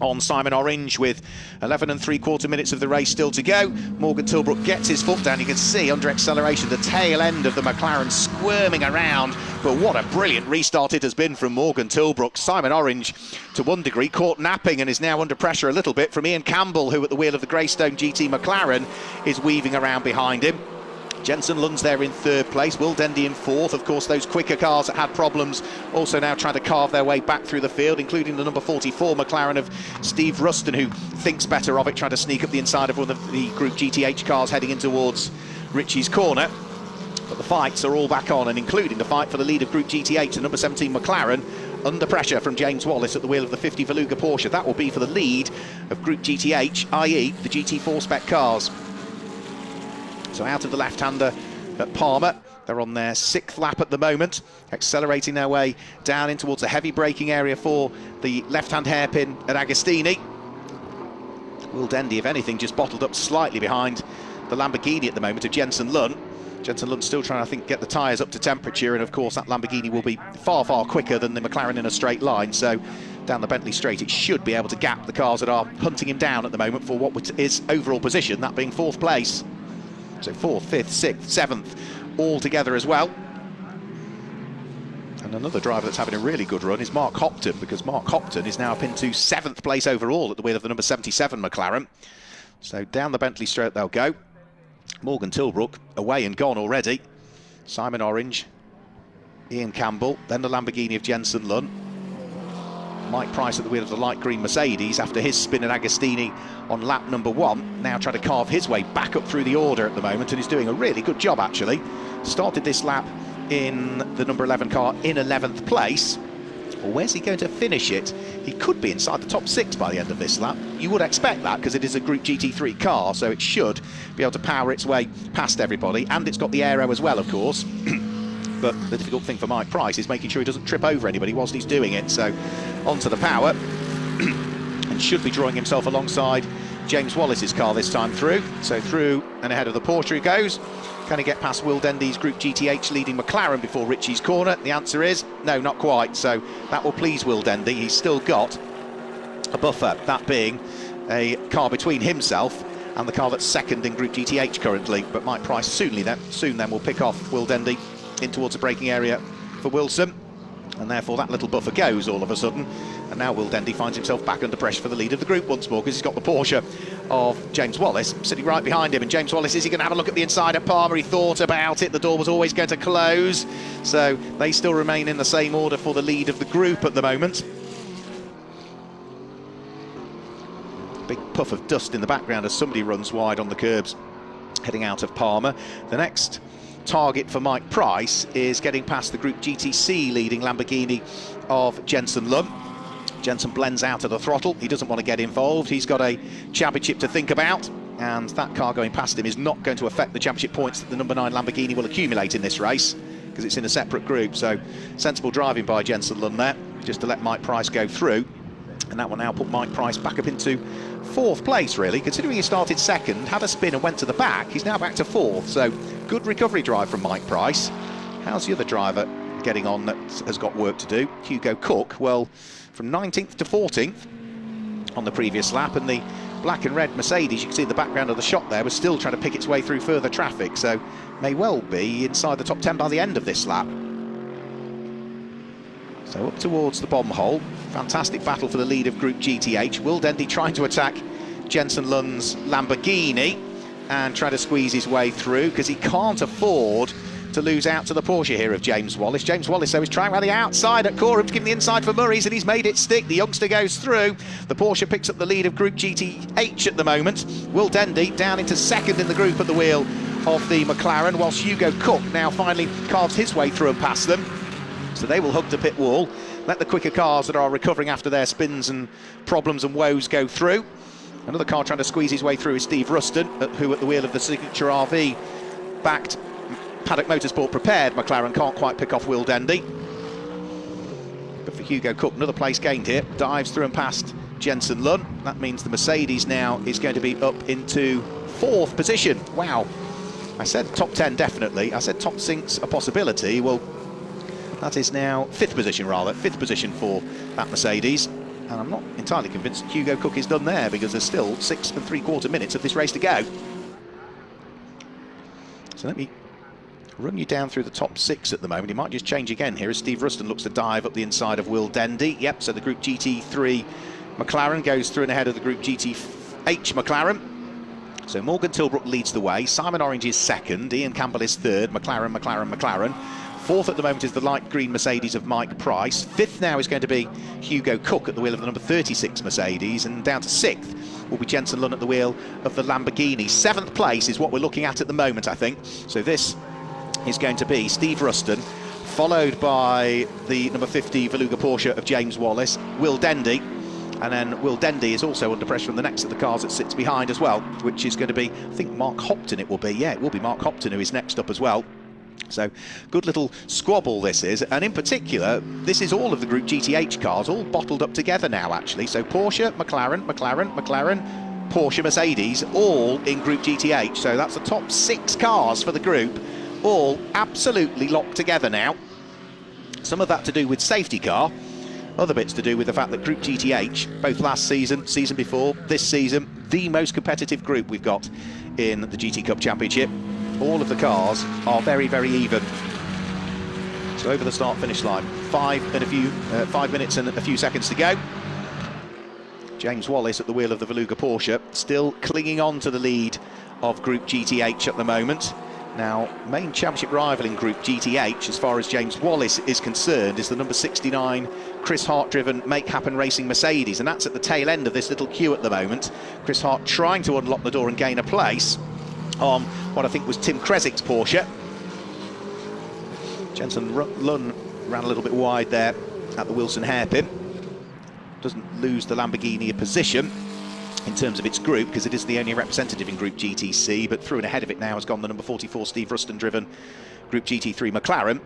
S1: on Simon Orange with 11 3/4 minutes of the race still to go. Morgan Tilbrook gets his foot down. You can see under acceleration the tail end of the McLaren squirming around, but what a brilliant restart it has been from Morgan Tilbrook. Simon Orange, to one degree, caught napping and is now under pressure a little bit from Ian Campbell, who at the wheel of the Greystone GT McLaren is weaving around behind him. Jensen Lund's there in third place, Will Dendy in fourth. Of course, those quicker cars that had problems also now trying to carve their way back through the field, including the number 44 McLaren of Steve Ruston, who thinks better of it, trying to sneak up the inside of one of the Group GTH cars heading in towards Ritchie's corner. But the fights are all back on, and including the fight for the lead of Group GTH, the number 17 McLaren, under pressure from James Wallace at the wheel of the 50 Voluga Porsche. That will be for the lead of Group GTH, i.e. the GT4 spec cars. So out of the left-hander at Palmer. They're on their 6th lap at the moment, accelerating their way down in towards the heavy braking area for the left-hand hairpin at Agostini. Will Dendy, if anything, just bottled up slightly behind the Lamborghini at the moment of Jensen Lund. Jensen Lund still trying, I think, get the tyres up to temperature, and of course that Lamborghini will be far, far quicker than the McLaren in a straight line. So down the Bentley straight, it should be able to gap the cars that are hunting him down at the moment for what is overall position, that being 4th place. So 4th, 5th, 6th, 7th, all together as well. And another driver that's having a really good run is Mark Hopton, because Mark Hopton is now up into 7th place overall at the wheel of the number 77 McLaren. So down the Bentley straight they'll go. Morgan Tilbrook away and gone already. Simon Orange, Ian Campbell, then the Lamborghini of Jensen Lund. Mike Price at the wheel of the light green Mercedes after his spin at Agostini on lap number 1, now trying to carve his way back up through the order at the moment, and he's doing a really good job actually. Started this lap in the number 11 car in 11th place. Well, where's he going to finish it? He could be inside the top 6 by the end of this lap. You would expect that, because it is a Group GT3 car, so it should be able to power its way past everybody, and it's got the aero as well, of course. But the difficult thing for Mike Price is making sure he doesn't trip over anybody whilst he's doing it. So onto the power, and should be drawing himself alongside James Wallace's car this time through. So through and ahead of the Porsche he goes. Can he get past Will Dendy's Group GTH leading McLaren before Ritchie's corner? The answer is no, not quite. So that will please Will Dendy. He's still got a buffer, that being a car between himself and the car that's second in Group GTH currently. But Mike Price soon then will pick off Will Dendy in towards the braking area for Wilson, and therefore that little buffer goes all of a sudden, and now Will Dendy finds himself back under pressure for the lead of the group once more, because he's got the Porsche of James Wallace sitting right behind him. And James Wallace, is he going to have a look at the inside of Palmer? He thought about it, the door was always going to close, so they still remain in the same order for the lead of the group at the moment. Big puff of dust in the background as somebody runs wide on the curbs heading out of Palmer. The next target for Mike Price is getting past the Group GTC leading Lamborghini of Jensen Lund. Jensen blends out of the throttle. He doesn't want to get involved. He's got a championship to think about, and that car going past him is not going to affect the championship points that the number 9 Lamborghini will accumulate in this race, because it's in a separate group. So sensible driving by Jensen Lund there, just to let Mike Price go through. And that will now put Mike Price back up into 4th place, really, considering he started 2nd, had a spin and went to the back. He's now back to 4th, so good recovery drive from Mike Price. How's the other driver getting on that has got work to do? Hugo Cook, well, from 19th to 14th on the previous lap, and the black and red Mercedes, you can see in the background of the shot there, was still trying to pick its way through further traffic, so may well be inside the top 10 by the end of this lap. So up towards the bomb hole. Fantastic battle for the lead of Group GTH. Will Dendy trying to attack Jensen Lund's Lamborghini and try to squeeze his way through, because he can't afford to lose out to the Porsche here of James Wallace. James Wallace, though, is trying around the outside at Coram to give him the inside for Murray's, and he's made it stick. The youngster goes through. The Porsche picks up the lead of Group GTH at the moment. Will Dendy down into 2nd in the group at the wheel of the McLaren, whilst Hugo Cook now finally carves his way through and past them. So they will hug the pit wall, let the quicker cars that are recovering after their spins and problems and woes go through. Another car trying to squeeze his way through is Steve Ruston, who at the wheel of the Signature RV backed Paddock Motorsport prepared McLaren can't quite pick off Will Dendy. But for Hugo Cook, another place gained here. Dives through and past Jensen Lunn. That means the Mercedes now is going to be up into 4th position. Wow. I said top 10 definitely. I said top 6 a possibility. Well, that is now 5th position rather. 5th position for that Mercedes. And I'm not entirely convinced Hugo Cook is done there, because there's still 6 3/4 minutes of this race to go. So let me run you down through the top 6 at the moment. He might just change again here as Steve Ruston looks to dive up the inside of Will Dendy. Yep, so the Group GT3 McLaren goes through and ahead of the Group GTH McLaren. So Morgan Tilbrook leads the way. Simon Orange is 2nd. Ian Campbell is 3rd. McLaren. 4th at the moment is the light green Mercedes of Mike Price. 5th now is going to be Hugo Cook at the wheel of the number 36 Mercedes. And down to 6th will be Jensen Lunn at the wheel of the Lamborghini. 7th place is what we're looking at the moment, I think. So this is going to be Steve Ruston, followed by the number 50 Beluga Porsche of James Wallace, Will Dendy, and then Will Dendy is also under pressure from the next of the cars that sits behind as well, which is going to be, I think, Mark Hopton it will be. Yeah, it will be Mark Hopton who is next up as well. So, good little squabble this is, and in particular, this is all of the Group GTH cars, all bottled up together now, actually. So Porsche, McLaren, Porsche, Mercedes, all in Group GTH. So that's the top 6 cars for the group, all absolutely locked together now. Some of that to do with safety car, other bits to do with the fact that Group GTH, both last season, season before, this season, the most competitive group we've got in the GT Cup Championship. All of the cars are very, very even. So over the start-finish line, 5 minutes and a few seconds to go. James Wallace at the wheel of the Beluga Porsche, still clinging on to the lead of Group GTH at the moment. Now, main championship rival in Group GTH, as far as James Wallace is concerned, is the number 69 Chris Hart-driven Make Happen Racing Mercedes, and that's at the tail end of this little queue at the moment. Chris Hart trying to unlock the door and gain a place on what I think was Tim Kresik's Porsche. Jensen Lunn ran a little bit wide there at the Wilson hairpin. Doesn't lose the Lamborghini a position in terms of its group, because it is the only representative in Group GTC, but through and ahead of it now has gone the number 44 Steve Ruston driven Group GT3 McLaren.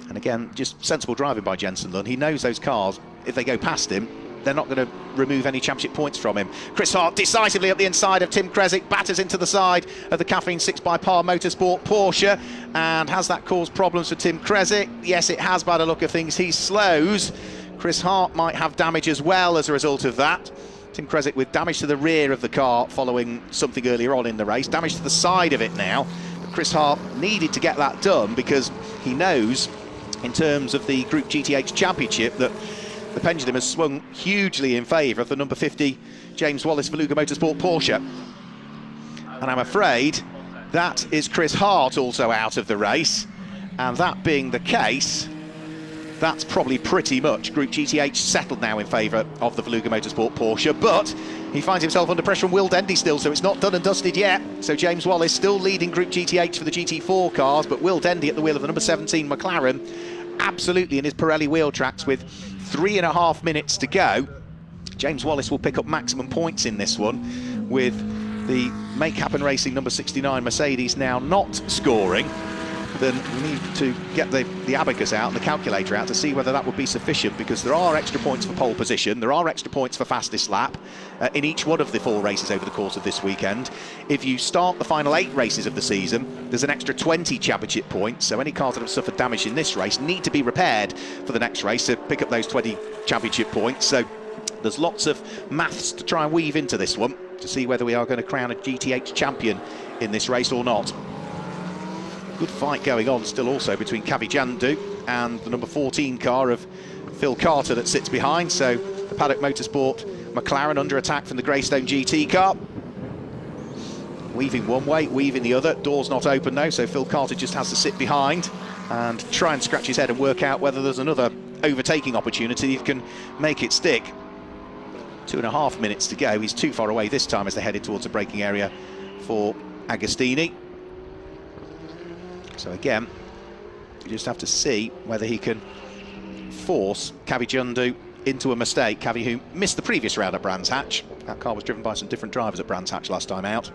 S1: And again, just sensible driving by Jensen Lunn. He knows those cars, if they go past him, they're not going to remove any championship points from him. Chris Hart decisively up the inside of Tim Kresik, batters into the side of the Caffeine 6 by Par Motorsport Porsche. And has that caused problems for Tim Kresik? Yes, it has by the look of things. He slows. Chris Hart might have damage as well as a result of that. Tim Kresik with damage to the rear of the car following something earlier on in the race. Damage to the side of it now. But Chris Hart needed to get that done because he knows, in terms of the Group GTH Championship, that the pendulum has swung hugely in favour of the number 50 James Wallace Beluga Motorsport Porsche. And I'm afraid that is Chris Hart also out of the race. And that being the case, that's probably pretty much Group GTH settled now in favour of the Beluga Motorsport Porsche. But he finds himself under pressure from Will Dendy still, so it's not done and dusted yet. So James Wallace still leading Group GTH for the GT4 cars, but Will Dendy at the wheel of the number 17 McLaren, absolutely in his Pirelli wheel tracks with 3.5 minutes to go. James Wallace will pick up maximum points in this one, with the Make Happen Racing number 69 Mercedes now not scoring. Then we need to get the abacus out and the calculator out to see whether that would be sufficient, because there are extra points for pole position, there are extra points for fastest lap in each one of the 4 races over the course of this weekend. If you start the final 8 races of the season, there's an extra 20 championship points, so any cars that have suffered damage in this race need to be repaired for the next race to pick up those 20 championship points. So there's lots of maths to try and weave into this one to see whether we are going to crown a GTH champion in this race or not. Good fight going on still also between Kavi Jandu and the number 14 car of Phil Carter that sits behind. So the Paddock Motorsport McLaren under attack from the Greystone GT car. Weaving one way, weaving the other. Door's not open now, so Phil Carter just has to sit behind and try and scratch his head and work out whether there's another overtaking opportunity if he can make it stick. 2.5 minutes to go. He's too far away this time as they're headed towards the braking area for Agostini. So again, you just have to see whether he can force Kavi Jandu into a mistake. Kavi, who missed the previous round at Brands Hatch. That car was driven by some different drivers at Brands Hatch last time out.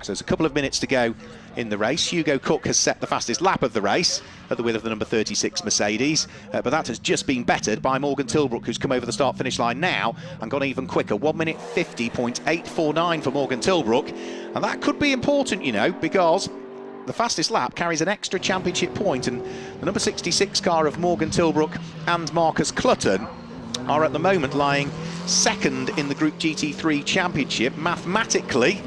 S1: So there's a couple of minutes to go in the race. Hugo Cook has set the fastest lap of the race at the wheel of the number 36 Mercedes, but that has just been bettered by Morgan Tilbrook, who's come over the start-finish line now and gone even quicker. 1 minute 50.849 for Morgan Tilbrook, and that could be important, you know, because the fastest lap carries an extra championship point, and the number 66 car of Morgan Tilbrook and Marcus Clutton are at the moment lying second in the Group GT3 Championship. Mathematically,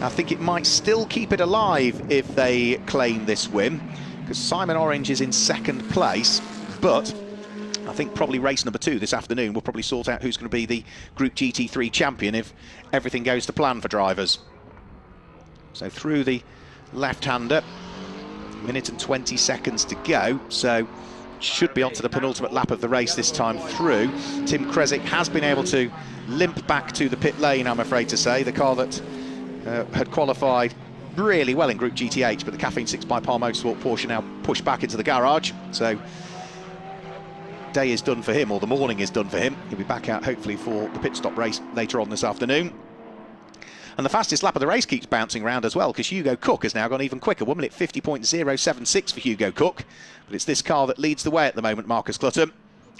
S1: I think it might still keep it alive if they claim this win, because Simon Orange is in second place, but I think probably race number 2 this afternoon will probably sort out who's going to be the Group GT3 champion if everything goes to plan for drivers. So through the left-hander, minute and 20 seconds to go, so should be onto the penultimate lap of the race this time through. Tim Kresick has been able to limp back to the pit lane, I'm afraid to say. The car that had qualified really well in Group GTH, but the Caffeine 6 by Par Motorsport Porsche now pushed back into the garage. So day is done for him, or the morning is done for him. He'll be back out hopefully for the pit stop race later on this afternoon. And the fastest lap of the race keeps bouncing around as well, because Hugo Cook has now gone even quicker. 1 minute 50.076 for Hugo Cook. But it's this car that leads the way at the moment, Marcus Clutton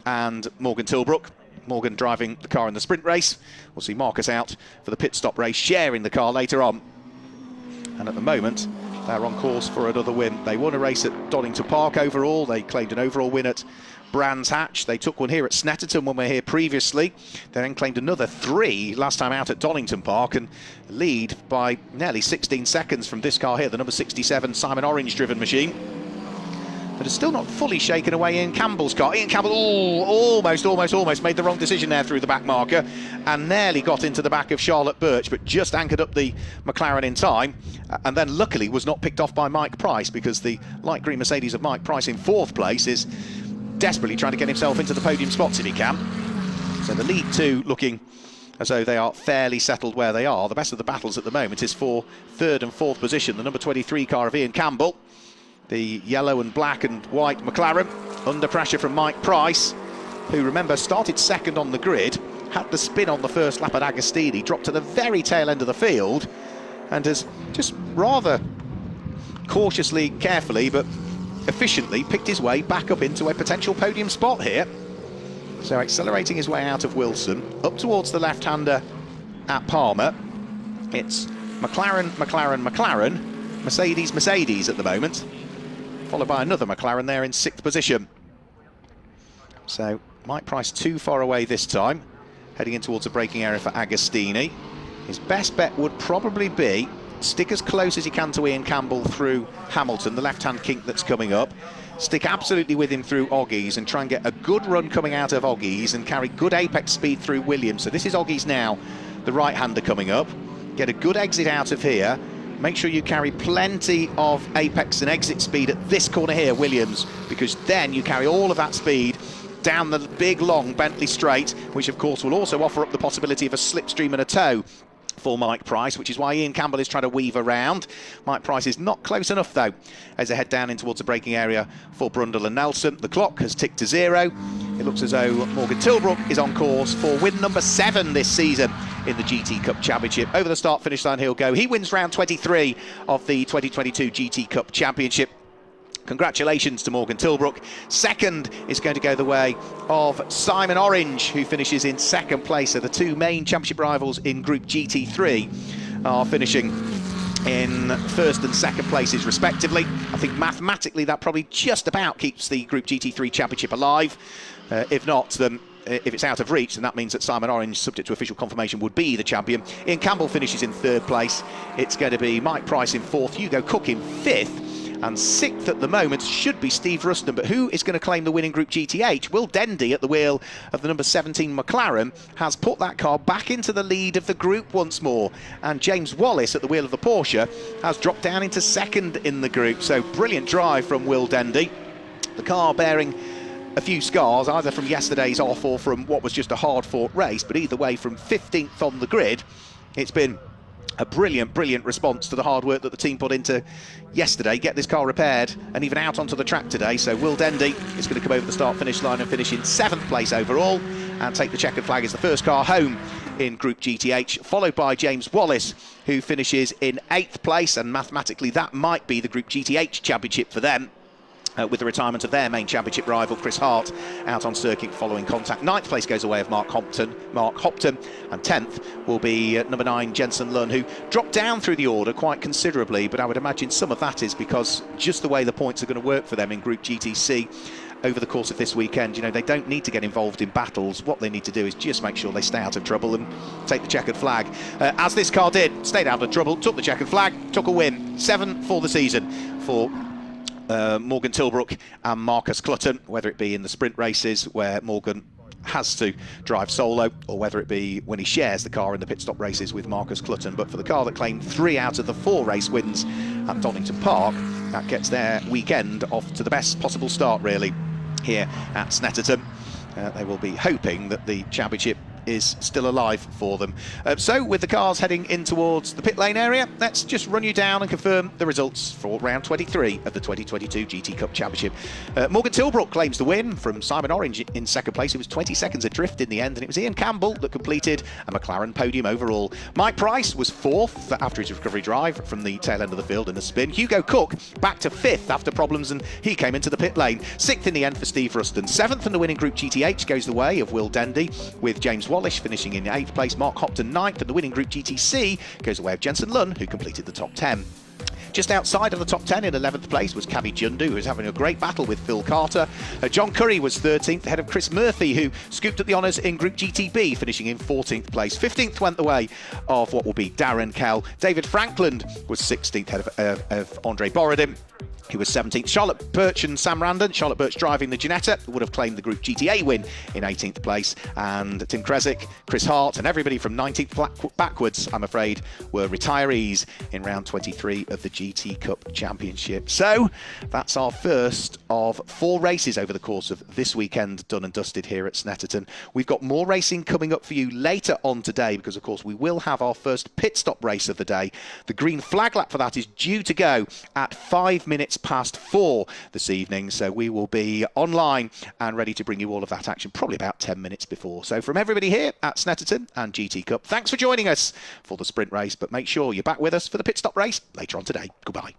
S1: and Morgan Tilbrook. Morgan driving the car in the sprint race. We'll see Marcus out for the pit stop race, sharing the car later on. And at the moment, they're on course for another win. They won a race at Donington Park overall. They claimed an overall win at Brands Hatch. They took one here at Snetterton when we were here previously. They then claimed another 3 last time out at Donington Park, and lead by nearly 16 seconds from this car here, the number 67 Simon Orange driven machine. But it's still not fully shaken away Ian Campbell's car. Ian Campbell almost made the wrong decision there through the back marker and nearly got into the back of Charlotte Birch, but just anchored up the McLaren in time, and then luckily was not picked off by Mike Price, because the light green Mercedes of Mike Price in 4th place is desperately trying to get himself into the podium spots if he can. So the lead 2 looking as though they are fairly settled where they are. The best of the battles at the moment is for 3rd and 4th position. The number 23 car of Ian Campbell, the yellow and black and white McLaren, under pressure from Mike Price, who, remember, started second on the grid, had the spin on the first lap at Agostini, dropped to the very tail end of the field, and has just rather cautiously, carefully, but efficiently picked his way back up into a potential podium spot here. So accelerating his way out of Wilson, up towards the left-hander at Palmer. It's McLaren, Mercedes, Mercedes at the moment, followed by another McLaren there in 6th position. So Mike Price too far away this time, heading in towards a braking area for Agostini. His best bet would probably be stick as close as he can to Ian Campbell through Hamilton, the left-hand kink that's coming up. Stick absolutely with him through Oggies and try and get a good run coming out of Oggies and carry good apex speed through Williams. So this is Oggies now, the right-hander coming up. Get a good exit out of here. Make sure you carry plenty of apex and exit speed at this corner here, Williams, because then you carry all of that speed down the big, long Bentley straight, which of course will also offer up the possibility of a slipstream and a tow for Mike Price, which is why Ian Campbell is trying to weave around. Mike Price is not close enough, though, as they head down in towards the braking area for Brundle and Nelson. The clock has ticked to 0. It looks as though Morgan Tilbrook is on course for win number 7 this season in the GT Cup Championship. Over the start-finish line he'll go. He wins round 23 of the 2022 GT Cup Championship. Congratulations to Morgan Tilbrook. Second is going to go the way of Simon Orange, who finishes in 2nd place. So the 2 main championship rivals in Group GT3 are finishing in 1st and 2nd places respectively. I think mathematically that probably just about keeps the Group GT3 Championship alive. If not, then if it's out of reach, then that means that Simon Orange, subject to official confirmation, would be the champion. Ian Campbell finishes in 3rd place. It's going to be Mike Price in 4th, Hugo Cook in 5th. And 6th at the moment should be Steve Ruston, but who is going to claim the win in Group GTH? Will Dendy, at the wheel of the number 17 McLaren, has put that car back into the lead of the group once more. And James Wallace, at the wheel of the Porsche, has dropped down into 2nd in the group. So brilliant drive from Will Dendy. The car bearing a few scars, either from yesterday's off or from what was just a hard-fought race, but either way, from 15th on the grid, it's been a brilliant response to the hard work that the team put into yesterday. Get this car repaired and even out onto the track today. So Will Dendy is going to come over the start-finish line and finish in 7th place overall and take the checkered flag as the first car home in Group GTH, followed by James Wallace, who finishes in 8th place, and mathematically that might be the Group GTH championship for them. With the retirement of their main championship rival, Chris Hart, out on circuit following contact. 9th place goes away of Mark Hopton, and 10th will be number 9, Jensen Lunn, who dropped down through the order quite considerably, but I would imagine some of that is because just the way the points are going to work for them in Group GTC over the course of this weekend. You know, they don't need to get involved in battles. What they need to do is just make sure they stay out of trouble and take the checkered flag. As this car did, stayed out of trouble, took the checkered flag, took a win. 7 for the season for Morgan Tilbrook and Marcus Clutton, whether it be in the sprint races where Morgan has to drive solo, or whether it be when he shares the car in the pit stop races with Marcus Clutton. But for the car that claimed 3 out of the 4 race wins at Donington Park, that gets their weekend off to the best possible start, really, here at Snetterton. They will be hoping that the championship is still alive for them. So with the cars heading in towards the pit lane area, let's just run you down and confirm the results for round 23 of the 2022 GT Cup Championship. Morgan Tilbrook claims the win from Simon Orange in 2nd place. It was 20 seconds adrift in the end, and it was Ian Campbell that completed a McLaren podium overall. Mike Price was 4th after his recovery drive from the tail end of the field in a spin. Hugo Cook back to 5th after problems, and he came into the pit lane. 6th in the end for Steve Ruston. 7th, and the win in Group GTH goes the way of Will Dendy, with James Wallace finishing in 8th place, Mark Hopton 9th, and the winning Group GTC goes the way of Jensen Lunn, who completed the top 10. Just outside of the top 10 in 11th place was Cavi Jundu, who was having a great battle with Phil Carter. John Curry was 13th, ahead of Chris Murphy, who scooped up the honours in Group GTB, finishing in 14th place. 15th went the way of what will be Darren Kell. David Franklin was 16th, ahead of Andre Borodin. He was 17th. Charlotte Birch and Sam Randon. Charlotte Birch driving the Ginetta would have claimed the Group GTA win in 18th place. And Tim Kresick, Chris Hart, and everybody from 19th backwards, I'm afraid, were retirees in round 23 of the GT Cup Championship. So that's our first of 4 races over the course of this weekend done and dusted here at Snetterton. We've got more racing coming up for you later on today, because of course we will have our first pit stop race of the day. The green flag lap for that is due to go at 5 minutes past 4 this evening, so we will be online and ready to bring you all of that action probably about 10 minutes before. So from everybody here at Snetterton and GT Cup, thanks for joining us for the sprint race, but make sure you're back with us for the pit stop race later on today. Goodbye.